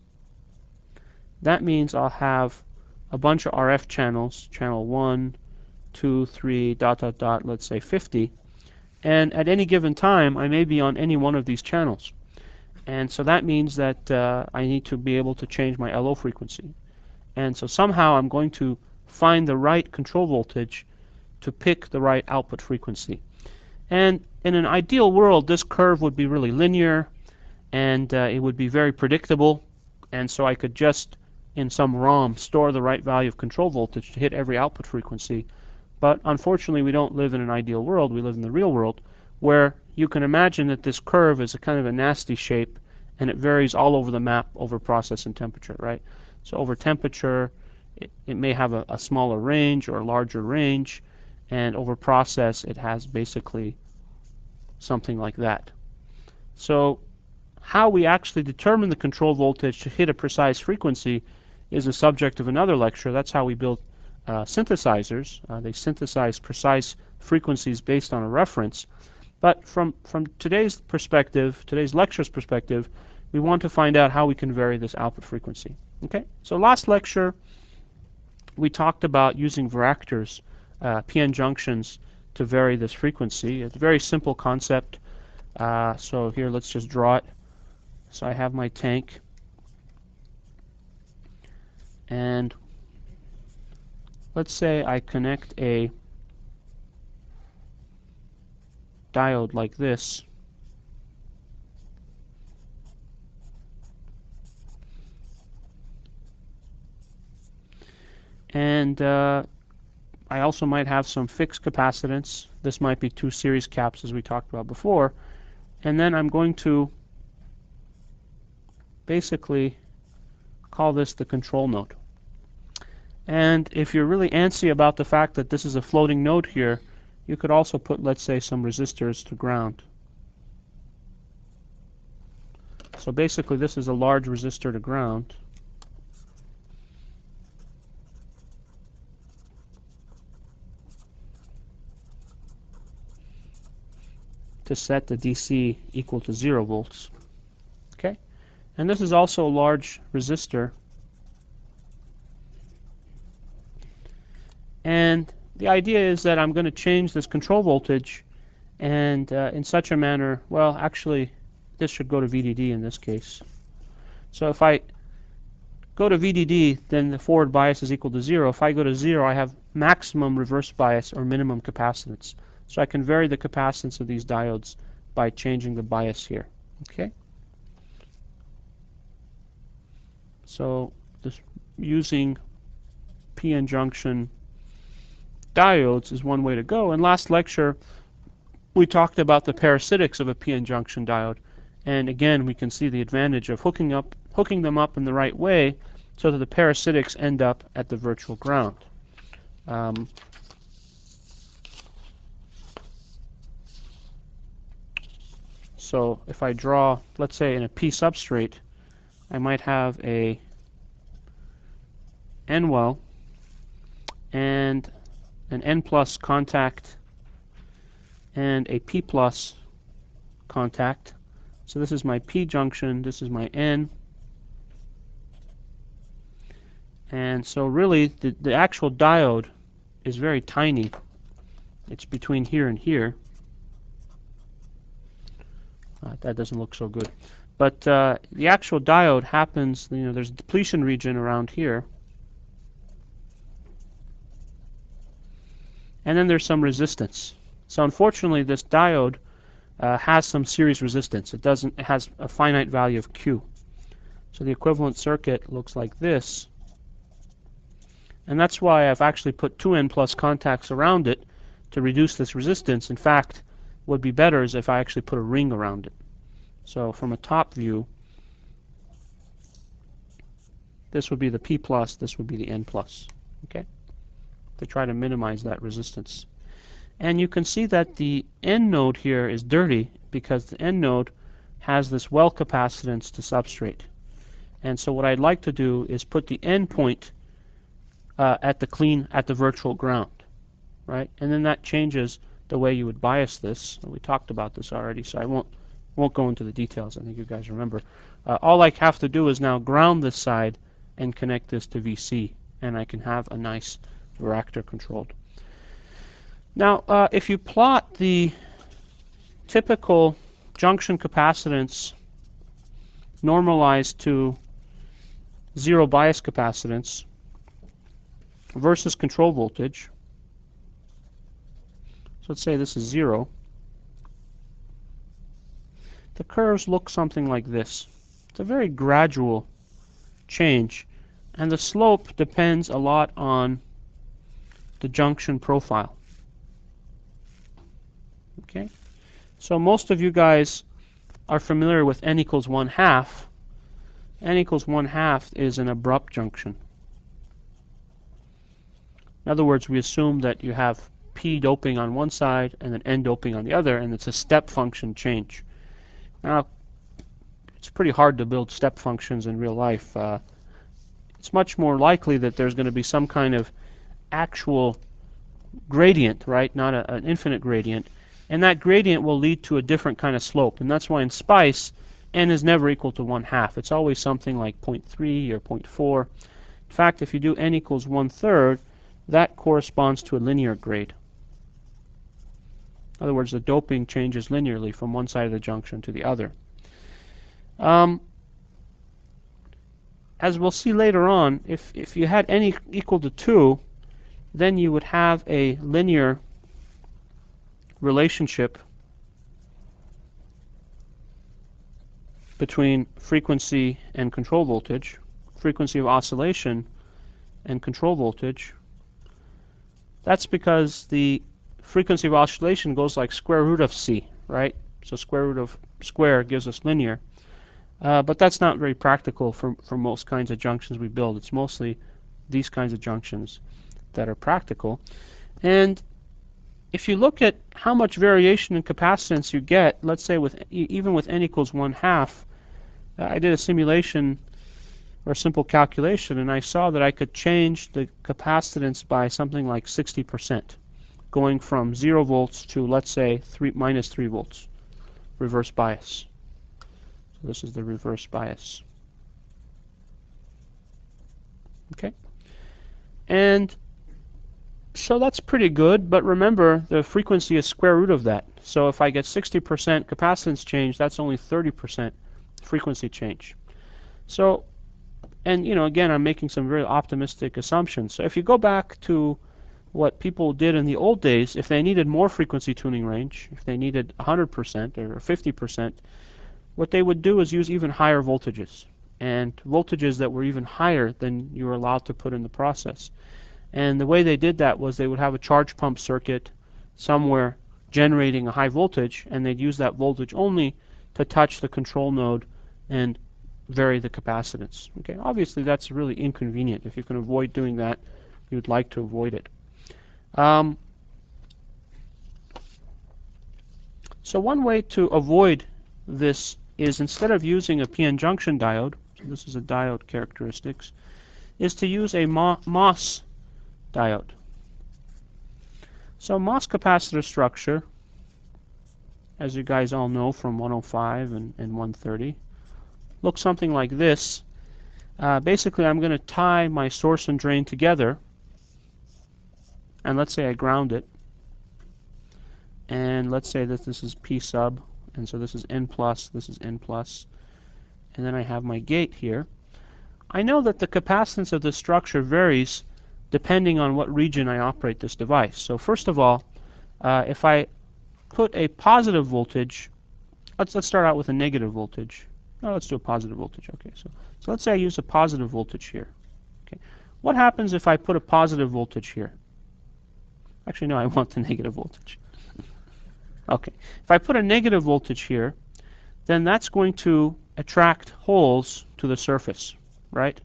that means I'll have a bunch of RF channels, channel 1, 2, 3, dot, dot, dot, let's say 50. And at any given time, I may be on any one of these channels. And so that means that I need to be able to change my LO frequency. And so somehow I'm going to find the right control voltage to pick the right output frequency. And in an ideal world, this curve would be really linear, and it would be very predictable. And so I could just, in some ROM, store the right value of control voltage to hit every output frequency. But unfortunately, we don't live in an ideal world. We live in the real world, where you can imagine that this curve is a kind of a nasty shape, and it varies all over the map over process and temperature, right? So over temperature, it may have a smaller range or a larger range, and over process, it has basically something like that. So how we actually determine the control voltage to hit a precise frequency is the subject of another lecture. That's how we build synthesizers. They synthesize precise frequencies based on a reference. But from today's perspective, today's lecture's perspective, we want to find out how we can vary this output frequency. Okay? So last lecture, we talked about using varactors, PN junctions, to vary this frequency. It's a very simple concept. So here, let's just draw it. So I have my tank, and let's say I connect a diode like this. And I also might have some fixed capacitance. This might be 2 series caps, as we talked about before. And then I'm going to basically call this the control node. And if you're really antsy about the fact that this is a floating node here, you could also put, let's say, some resistors to ground. So basically, this is a large resistor to ground. To set the DC equal to 0 volts. Okay? And this is also a large resistor. And the idea is that I'm going to change this control voltage, and in such a manner, well, actually, this should go to VDD in this case. So if I go to VDD, then the forward bias is equal to 0. If I go to 0, I have maximum reverse bias or minimum capacitance. So I can vary the capacitance of these diodes by changing the bias here. Okay? So this, using PN junction diodes is one way to go. In last lecture, we talked about the parasitics of a PN junction diode. And again, we can see the advantage of hooking them up in the right way so that the parasitics end up at the virtual ground. So if I draw, let's say in a P substrate, I might have a N well and an N plus contact and a P plus contact. So this is my P junction, this is my N. And so really the actual diode is very tiny. It's between here and here. That doesn't look so good. But the actual diode happens, there's a depletion region around here. And then there's some resistance. So unfortunately this diode has some series resistance. It has a finite value of Q. So the equivalent circuit looks like this. And that's why I've actually put two N plus contacts around it to reduce this resistance. In fact, what would be better is if I actually put a ring around it. So from a top view, this would be the P plus, this would be the N plus. Okay? To try to minimize that resistance. And you can see that the N node here is dirty because the N node has this well capacitance to substrate. And so what I'd like to do is put the N point at the virtual ground, right? And then that changes the way you would bias this. We talked about this already, so I won't go into the details. I think you guys remember. All I have to do is now ground this side and connect this to VC, and I can have a nice varactor controlled. Now, if you plot the typical junction capacitance normalized to zero bias capacitance versus control voltage, so let's say this is 0, the curves look something like this. It's a very gradual change, and the slope depends a lot on the junction profile. Okay, so most of you guys are familiar with n equals 1/2. N equals 1/2 is an abrupt junction. In other words, we assume that you have P doping on one side and then N doping on the other, and it's a step function change. Now, it's pretty hard to build step functions in real life. It's much more likely that there's going to be some kind of actual gradient, right? Not an infinite gradient. And that gradient will lead to a different kind of slope. And that's why in SPICE, N is never equal to 1/2. It's always something like 0.3 or 0.4. In fact, if you do N equals 1/3, that corresponds to a linear grade. In other words, the doping changes linearly from one side of the junction to the other. As we'll see later on, if you had N equal to 2, then you would have a linear relationship between frequency and control voltage, frequency of oscillation and control voltage. That's because the frequency of oscillation goes like square root of C, right? So square root of square gives us linear. But that's not very practical for most kinds of junctions we build. It's mostly these kinds of junctions that are practical. And if you look at how much variation in capacitance you get, let's say even with N equals 1/2, I did a simulation or a simple calculation, and I saw that I could change the capacitance by something like 60%, going from 0 volts to, let's say, minus 3 volts, reverse bias. So this is the reverse bias. Okay? And so that's pretty good, but remember, the frequency is square root of that. So if I get 60% capacitance change, that's only 30% frequency change. So, and again, I'm making some very optimistic assumptions. So if you go back to what people did in the old days, if they needed more frequency tuning range, if they needed 100% or 50%, what they would do is use even higher voltages, and voltages that were even higher than you were allowed to put in the process. And the way they did that was they would have a charge pump circuit somewhere generating a high voltage, and they'd use that voltage only to touch the control node and vary the capacitance. Okay, obviously that's really inconvenient. If you can avoid doing that, you would like to avoid it. So one way to avoid this is, instead of using a PN junction diode, so this is a diode characteristics, is to use a MOS diode. So MOS capacitor structure, as you guys all know from 105 and 130, looks something like this. Basically, I'm going to tie my source and drain together, and let's say I ground it, and let's say that this is P sub, and so this is N plus, this is N plus, and then I have my gate here. I know that the capacitance of this structure varies depending on what region I operate this device. So first of all, if I put a positive voltage, let's start out with a negative voltage. No, let's do a positive voltage. Okay, so let's say I use a positive voltage here. Okay, what happens if I put a positive voltage here? Actually, no, I want the negative voltage. Okay, if I put a negative voltage here, then that's going to attract holes to the surface, right?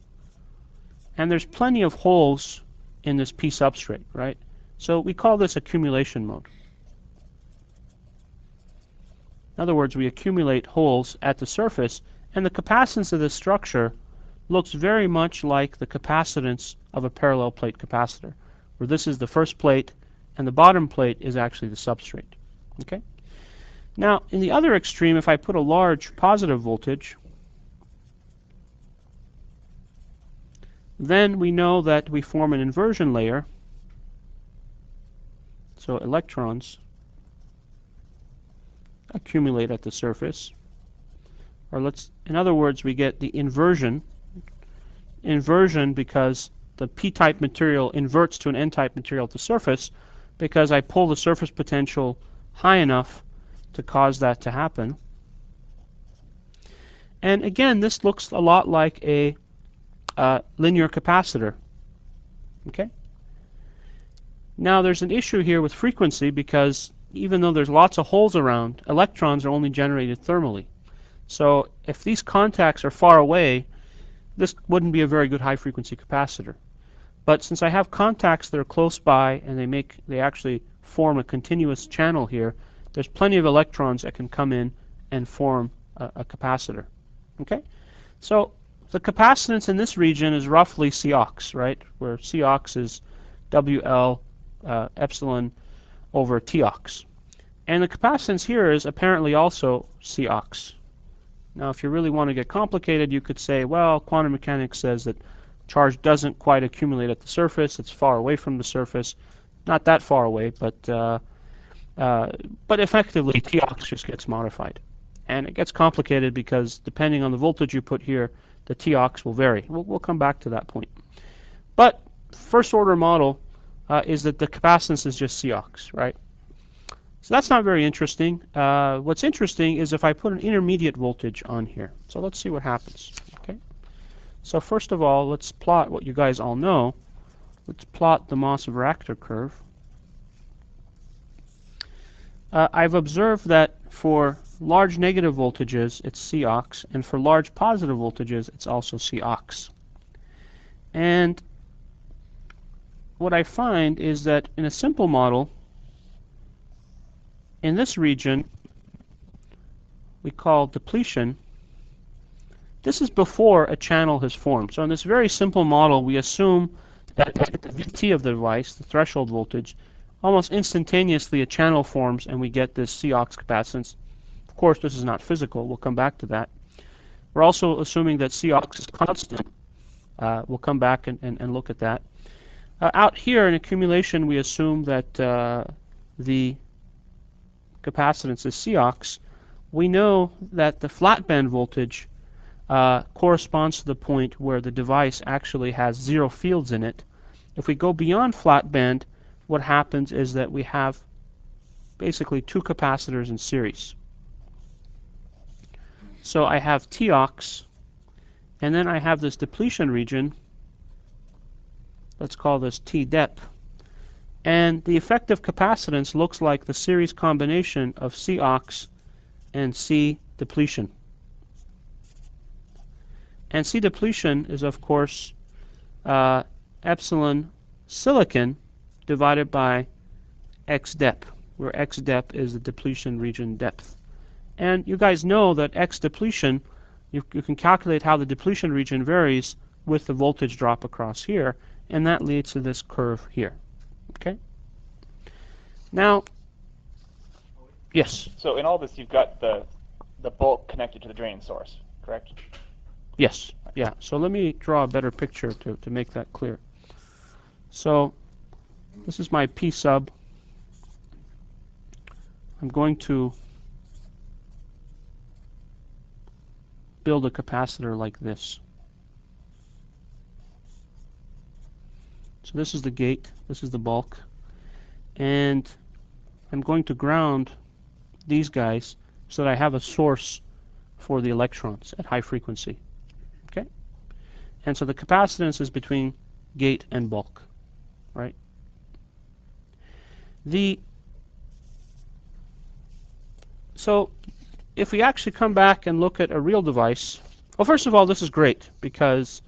And there's plenty of holes in this P substrate, right? So we call this accumulation mode. In other words, we accumulate holes at the surface, and the capacitance of this structure looks very much like the capacitance of a parallel plate capacitor, where this is the first plate and the bottom plate is actually the substrate. Okay? Now, in the other extreme, if I put a large positive voltage, then we know that we form an inversion layer. So electrons accumulate at the surface. Or in other words, we get the inversion. Inversion because the p-type material inverts to an n-type material at the surface, because I pull the surface potential high enough to cause that to happen. And again, this looks a lot like a linear capacitor. Okay? Now there's an issue here with frequency, because even though there's lots of holes around, electrons are only generated thermally. So if these contacts are far away, this wouldn't be a very good high frequency capacitor. But since I have contacts that are close by and they actually form a continuous channel here, there's plenty of electrons that can come in and form a capacitor. Okay? So the capacitance in this region is roughly Cox, right? Where Cox is WL epsilon over Tox. And the capacitance here is apparently also Cox. Now, if you really want to get complicated, you could say, well, quantum mechanics says that charge doesn't quite accumulate at the surface. It's far away from the surface. Not that far away, but effectively, Tox just gets modified. And it gets complicated because depending on the voltage you put here, the Tox will vary. We'll come back to that point. But first order model is that the capacitance is just Cox, right? So that's not very interesting. What's interesting is if I put an intermediate voltage on here. So let's see what happens. Okay. So first of all, let's plot what you guys all know. Let's plot the MOS varactor curve. I've observed that for large negative voltages, it's Cox, and for large positive voltages, it's also Cox. And what I find is that in a simple model, in this region, we call depletion. This is before a channel has formed. So in this very simple model, we assume that at the VT of the device, the threshold voltage, almost instantaneously a channel forms and we get this Cox capacitance. Of course, this is not physical. We'll come back to that. We're also assuming that Cox is constant. We'll come back and look at that. Out here in accumulation, we assume that the capacitance is Cox. We know that the flat band voltage corresponds to the point where the device actually has zero fields in it. If we go beyond flat band, what happens is that we have basically two capacitors in series. So I have Tox, and then I have this depletion region. Let's call this T-dep. And the effective capacitance looks like the series combination of Cox and C depletion. And C depletion is, of course, epsilon silicon divided by X dep, where X dep is the depletion region depth. And you guys know that X depletion, you can calculate how the depletion region varies with the voltage drop across here, and that leads to this curve here. Okay? Now, yes? So in all this, you've got the bulk connected to the drain source, correct? Yes, yeah. So let me draw a better picture to make that clear. So this is my P sub. I'm going to build a capacitor like this. So this is the gate, this is the bulk, and I'm going to ground these guys so that I have a source for the electrons at high frequency. Okay? And so the capacitance is between gate and bulk, right? So if we actually come back and look at a real device, well, first of all, this is great because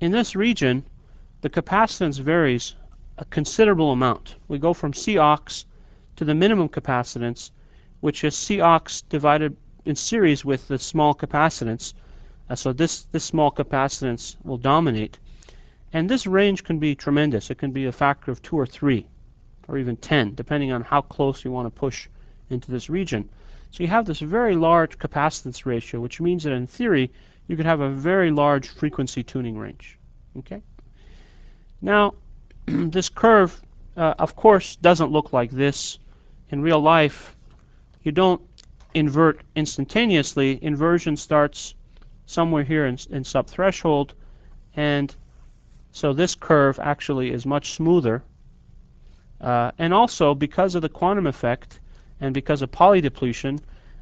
in this region, the capacitance varies a considerable amount. We go from Cox to the minimum capacitance, which is Cox divided in series with the small capacitance. So this small capacitance will dominate. And this range can be tremendous. It can be a factor of 2 or 3 or even 10, depending on how close you want to push into this region. So you have this very large capacitance ratio, which means that in theory, you could have a very large frequency tuning range. Okay? Now, this curve, of course, doesn't look like this. In real life, you don't invert instantaneously. Inversion starts somewhere here in subthreshold, and so this curve actually is much smoother. And also, because of the quantum effect and because of polydepletion,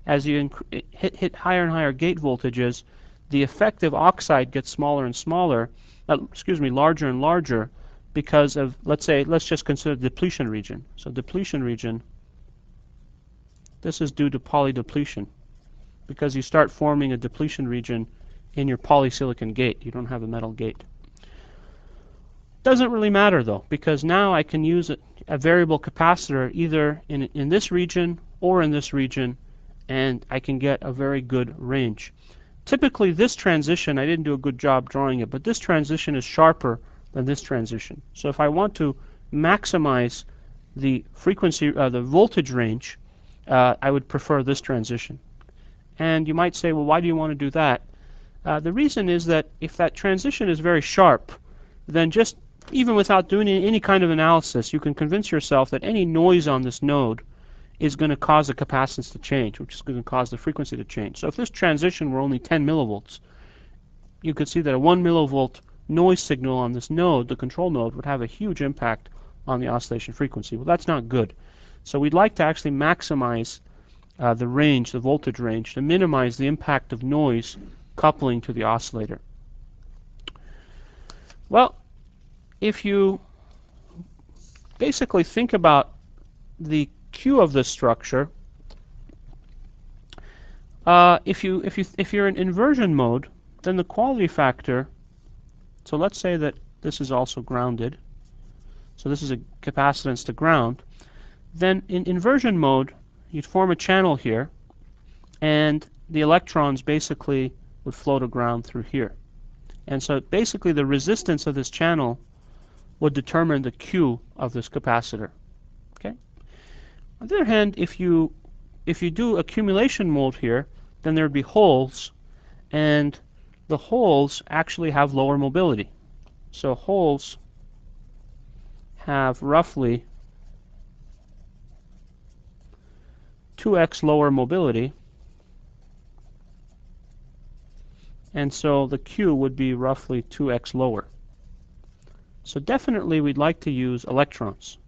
as you hit higher and higher gate voltages, the effective oxide gets smaller and smaller, larger and larger, because of, let's just consider the depletion region. So depletion region, this is due to polydepletion, because you start forming a depletion region in your polysilicon gate. You don't have a metal gate. Doesn't really matter though, because now I can use a variable capacitor either in this region or in this region, and I can get a very good range. Typically this transition, I didn't do a good job drawing it, but this transition is sharper than this transition. So if I want to maximize the frequency, the voltage range, I would prefer this transition. And you might say, well, why do you want to do that? The reason is that if that transition is very sharp, then just even without doing any kind of analysis, you can convince yourself that any noise on this node is going to cause the capacitance to change, which is going to cause the frequency to change. So if this transition were only 10 millivolts, you could see that a 1 millivolt noise signal on this node, the control node, would have a huge impact on the oscillation frequency. Well, that's not good. So we'd like to actually maximize the range, the voltage range, to minimize the impact of noise coupling to the oscillator. Well, if you basically think about the Q of this structure, if you're in inversion mode, then the quality factor, so let's say that this is also grounded, so this is a capacitance to ground, then in inversion mode, you'd form a channel here, and the electrons basically would flow to ground through here. And so basically the resistance of this channel would determine the Q of this capacitor. Okay? On the other hand, if you do accumulation mode here, then there'd be holes, and the holes actually have lower mobility. So holes have roughly 2x lower mobility, and so the Q would be roughly 2x lower. So definitely we'd like to use electrons.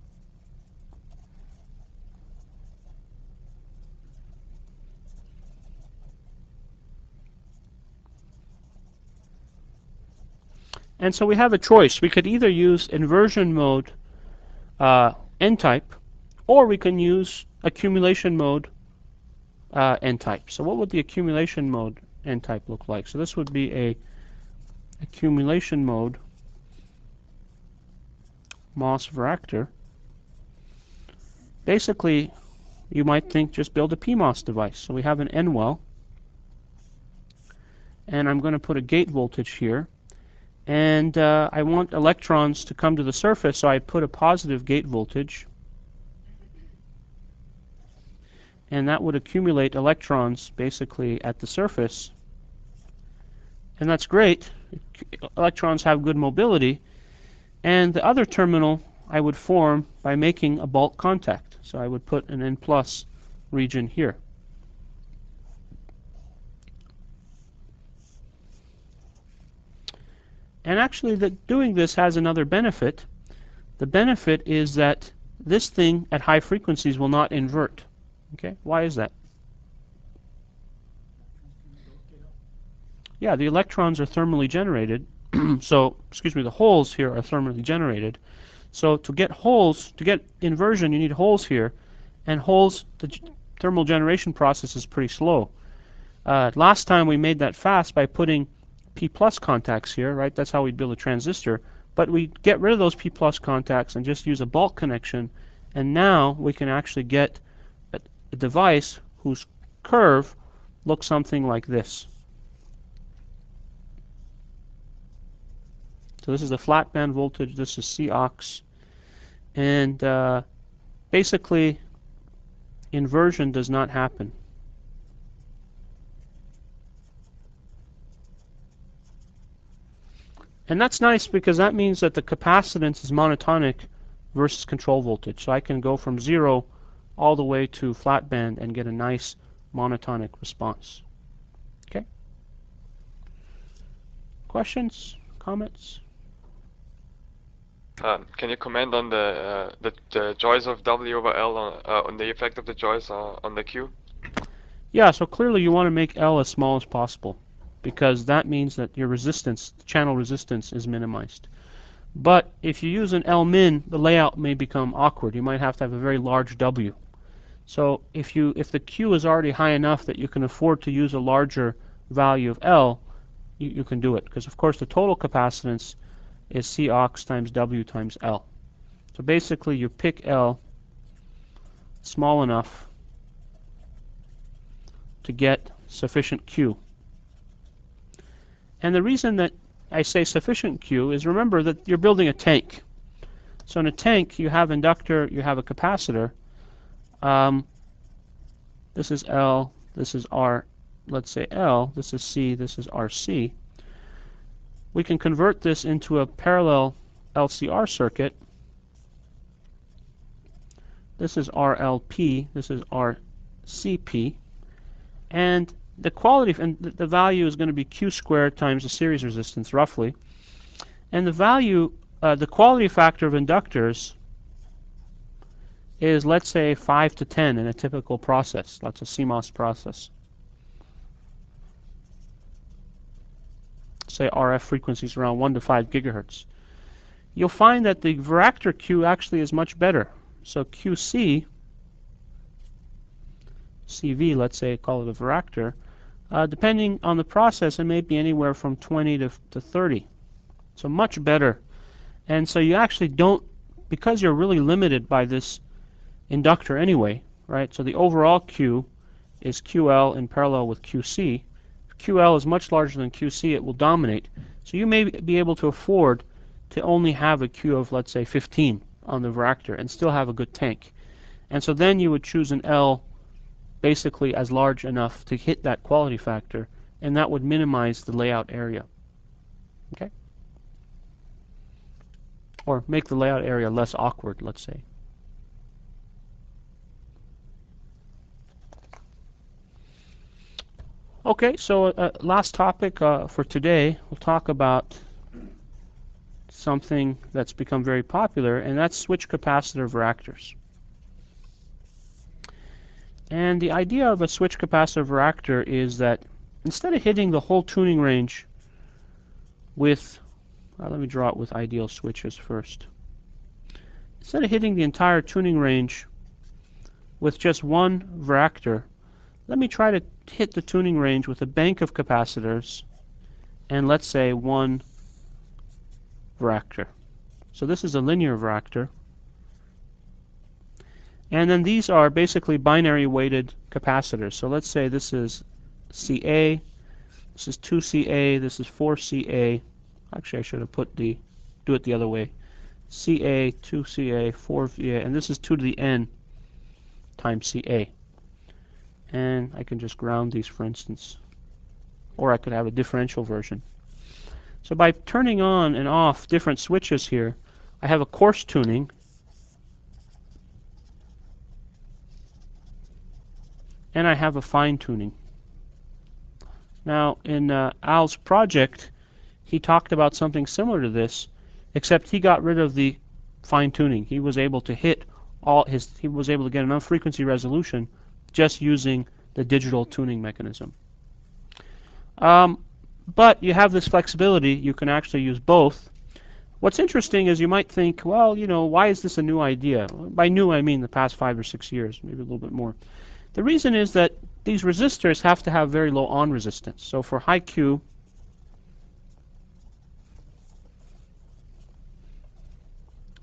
And so we have a choice. We could either use inversion mode N-type, or we can use accumulation mode N-type. So what would the accumulation mode N-type look like? So this would be a accumulation mode MOS varactor. Basically, you might think just build a PMOS device. So we have an N well, and I'm going to put a gate voltage here, and I want electrons to come to the surface, so I put a positive gate voltage, and that would accumulate electrons basically at the surface, and that's great. Electrons have good mobility, and the other terminal I would form by making a bulk contact. So I would put an N plus region here. And actually, doing this has another benefit. The benefit is that this thing at high frequencies will not invert. Okay, why is that? Yeah, the electrons are thermally generated. So, excuse me, the holes here are thermally generated. So to get holes, to get inversion, you need holes here. And holes, the thermal generation process is pretty slow. Last time we made that fast by putting P plus contacts here, right? That's how we build a transistor. But we get rid of those P plus contacts and just use a bulk connection. And now we can actually get a device whose curve looks something like this. So this is the flat band voltage, this is Cox, and basically inversion does not happen. And that's nice because that means that the capacitance is monotonic versus control voltage. So I can go from 0 all the way to flat band and get a nice monotonic response. Okay? Questions? Comments? Can you comment on the choice of W over L on the effect of the choice on the Q? Yeah, so clearly you want to make L as small as possible because that means that your resistance, channel resistance, is minimized. But if you use an L min, the layout may become awkward. You might have to have a very large W. So if the Q is already high enough that you can afford to use a larger value of L, you can do it. Because of course the total capacitance is Cox times W times L. So basically you pick L small enough to get sufficient Q. And the reason that I say sufficient Q is remember that you're building a tank. So in a tank you have inductor, you have a capacitor. This is L, this is R, let's say L, this is C, this is RC. We can convert this into a parallel LCR circuit. This is RLP, this is RCP, and the quality and the value is going to be Q squared times the series resistance roughly. And the value, the quality factor of inductors is, let's say, 5 to 10 in a typical process. That's a CMOS process. Say RF frequencies around 1 to 5 gigahertz. You'll find that the varactor Q actually is much better. So QC, CV, let's say, call it a varactor, depending on the process, it may be anywhere from 20 to 30. So much better. And so you actually don't, because you're really limited by this inductor anyway, right? So the overall Q is QL in parallel with QC. If QL is much larger than QC, it will dominate. So you may be able to afford to only have a Q of, let's say, 15 on the varactor and still have a good tank. And so then you would choose an L basically as large enough to hit that quality factor, and that would minimize the layout area. Okay? Or make the layout area less awkward, let's say. Okay, so last topic for today, we'll talk about something that's become very popular, and that's switch capacitor varactors. And the idea of a switch capacitor varactor is that instead of hitting the whole tuning range with, let me draw it with ideal switches first. Instead of hitting the entire tuning range with just one varactor, let me try to hit the tuning range with a bank of capacitors and let's say one varactor. So this is a linear varactor. And then these are basically binary weighted capacitors. So let's say this is Ca, this is 2Ca, this is 4Ca. Actually, I should have do it the other way. Ca, 2Ca, 4Ca, and this is 2 to the n times Ca. And I can just ground these, for instance. Or I could have a differential version. So by turning on and off different switches here, I have a coarse tuning. And I have a fine tuning. Now, in Al's project, he talked about something similar to this, except he got rid of the fine tuning. He was able to he was able to get enough frequency resolution just using the digital tuning mechanism. But you have this flexibility. You can actually use both. What's interesting is you might think, well, why is this a new idea? By new, I mean the past 5 or 6 years, maybe a little bit more. The reason is that these resistors have to have very low on resistance. So for high Q,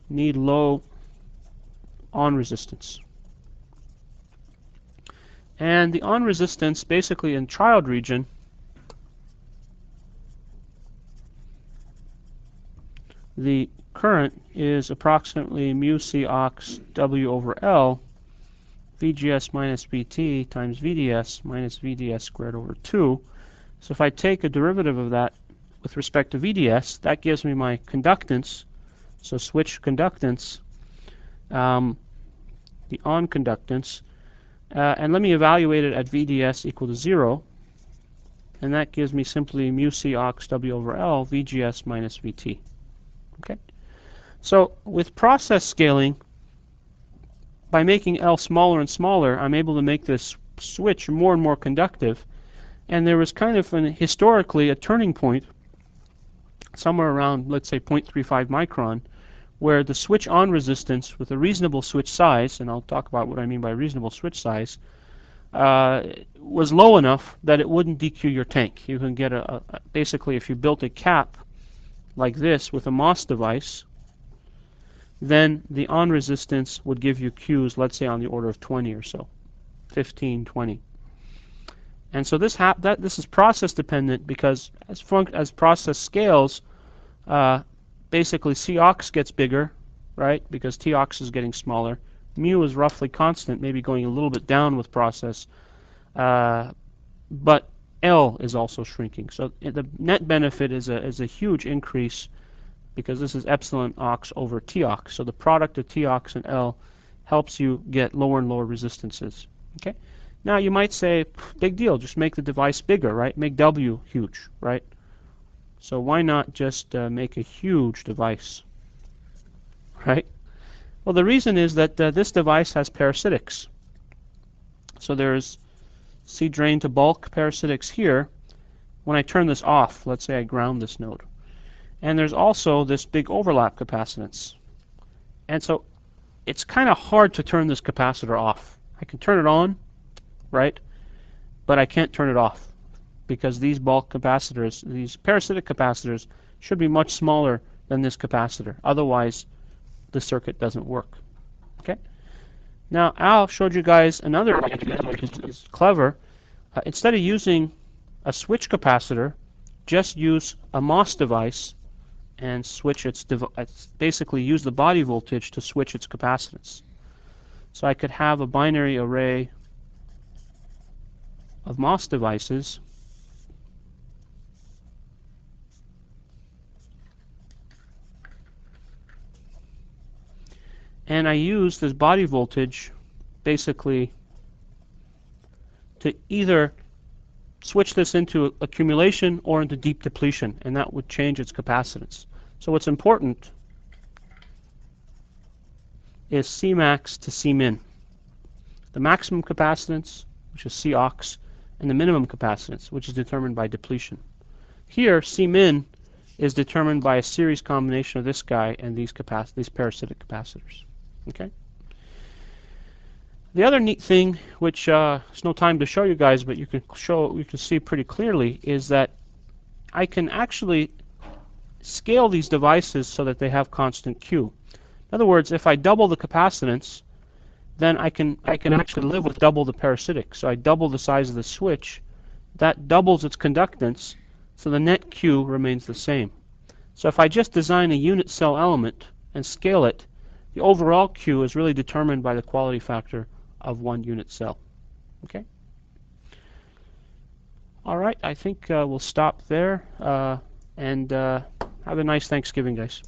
need low on resistance. And the on resistance, basically in triode region, the current is approximately mu C ox W over L, VGS minus VT times VDS minus VDS squared over 2. So if I take a derivative of that with respect to VDS, that gives me my conductance. So switch conductance, the on conductance, and let me evaluate it at VDS equal to 0. And that gives me simply mu C ox W over L, VGS minus VT. Okay. So with process scaling, by making L smaller and smaller, I'm able to make this switch more and more conductive. And there was kind of historically a turning point somewhere around, let's say, 0.35 micron, where the switch on resistance with a reasonable switch size, and I'll talk about what I mean by reasonable switch size, was low enough that it wouldn't DQ your tank. You can get basically, if you built a cap like this with a MOS device, then the on resistance would give you Qs, let's say, on the order of 20 or so, 15, 20. And so this is process dependent because as process scales, basically Cox gets bigger, right? Because Tox is getting smaller. Mu is roughly constant, maybe going a little bit down with process, but L is also shrinking. So the net benefit is a huge increase, because this is epsilon ox over Tox. So the product of Tox and L helps you get lower and lower resistances. Okay. Now you might say, big deal, just make the device bigger, right? Make W huge, right? So why not just make a huge device, right? Well, the reason is that this device has parasitics. So there's C drain to bulk parasitics here. When I turn this off, let's say I ground this node. And there's also this big overlap capacitance. And so it's kind of hard to turn this capacitor off. I can turn it on, right? But I can't turn it off, because these bulk capacitors, these parasitic capacitors, should be much smaller than this capacitor. Otherwise, the circuit doesn't work. Okay? Now, Al showed you guys another idea, which is clever. Instead of using a switch capacitor, just use a MOS device and switch basically use the body voltage to switch its capacitance. So I could have a binary array of MOS devices and I use this body voltage basically to either switch this into accumulation or into deep depletion, and that would change its capacitance. So what's important is Cmax to Cmin. The maximum capacitance, which is Cox, and the minimum capacitance, which is determined by depletion. Here, Cmin is determined by a series combination of this guy and these parasitic capacitors. Okay. The other neat thing, which there's no time to show you guys, but you can see pretty clearly, is that I can actually scale these devices so that they have constant Q. In other words, if I double the capacitance, then I can actually live with double the parasitic. So I double the size of the switch. That doubles its conductance, so the net Q remains the same. So if I just design a unit cell element and scale it, the overall Q is really determined by the quality factor of one unit cell. Okay? All right, I think we'll stop there, and have a nice Thanksgiving, guys.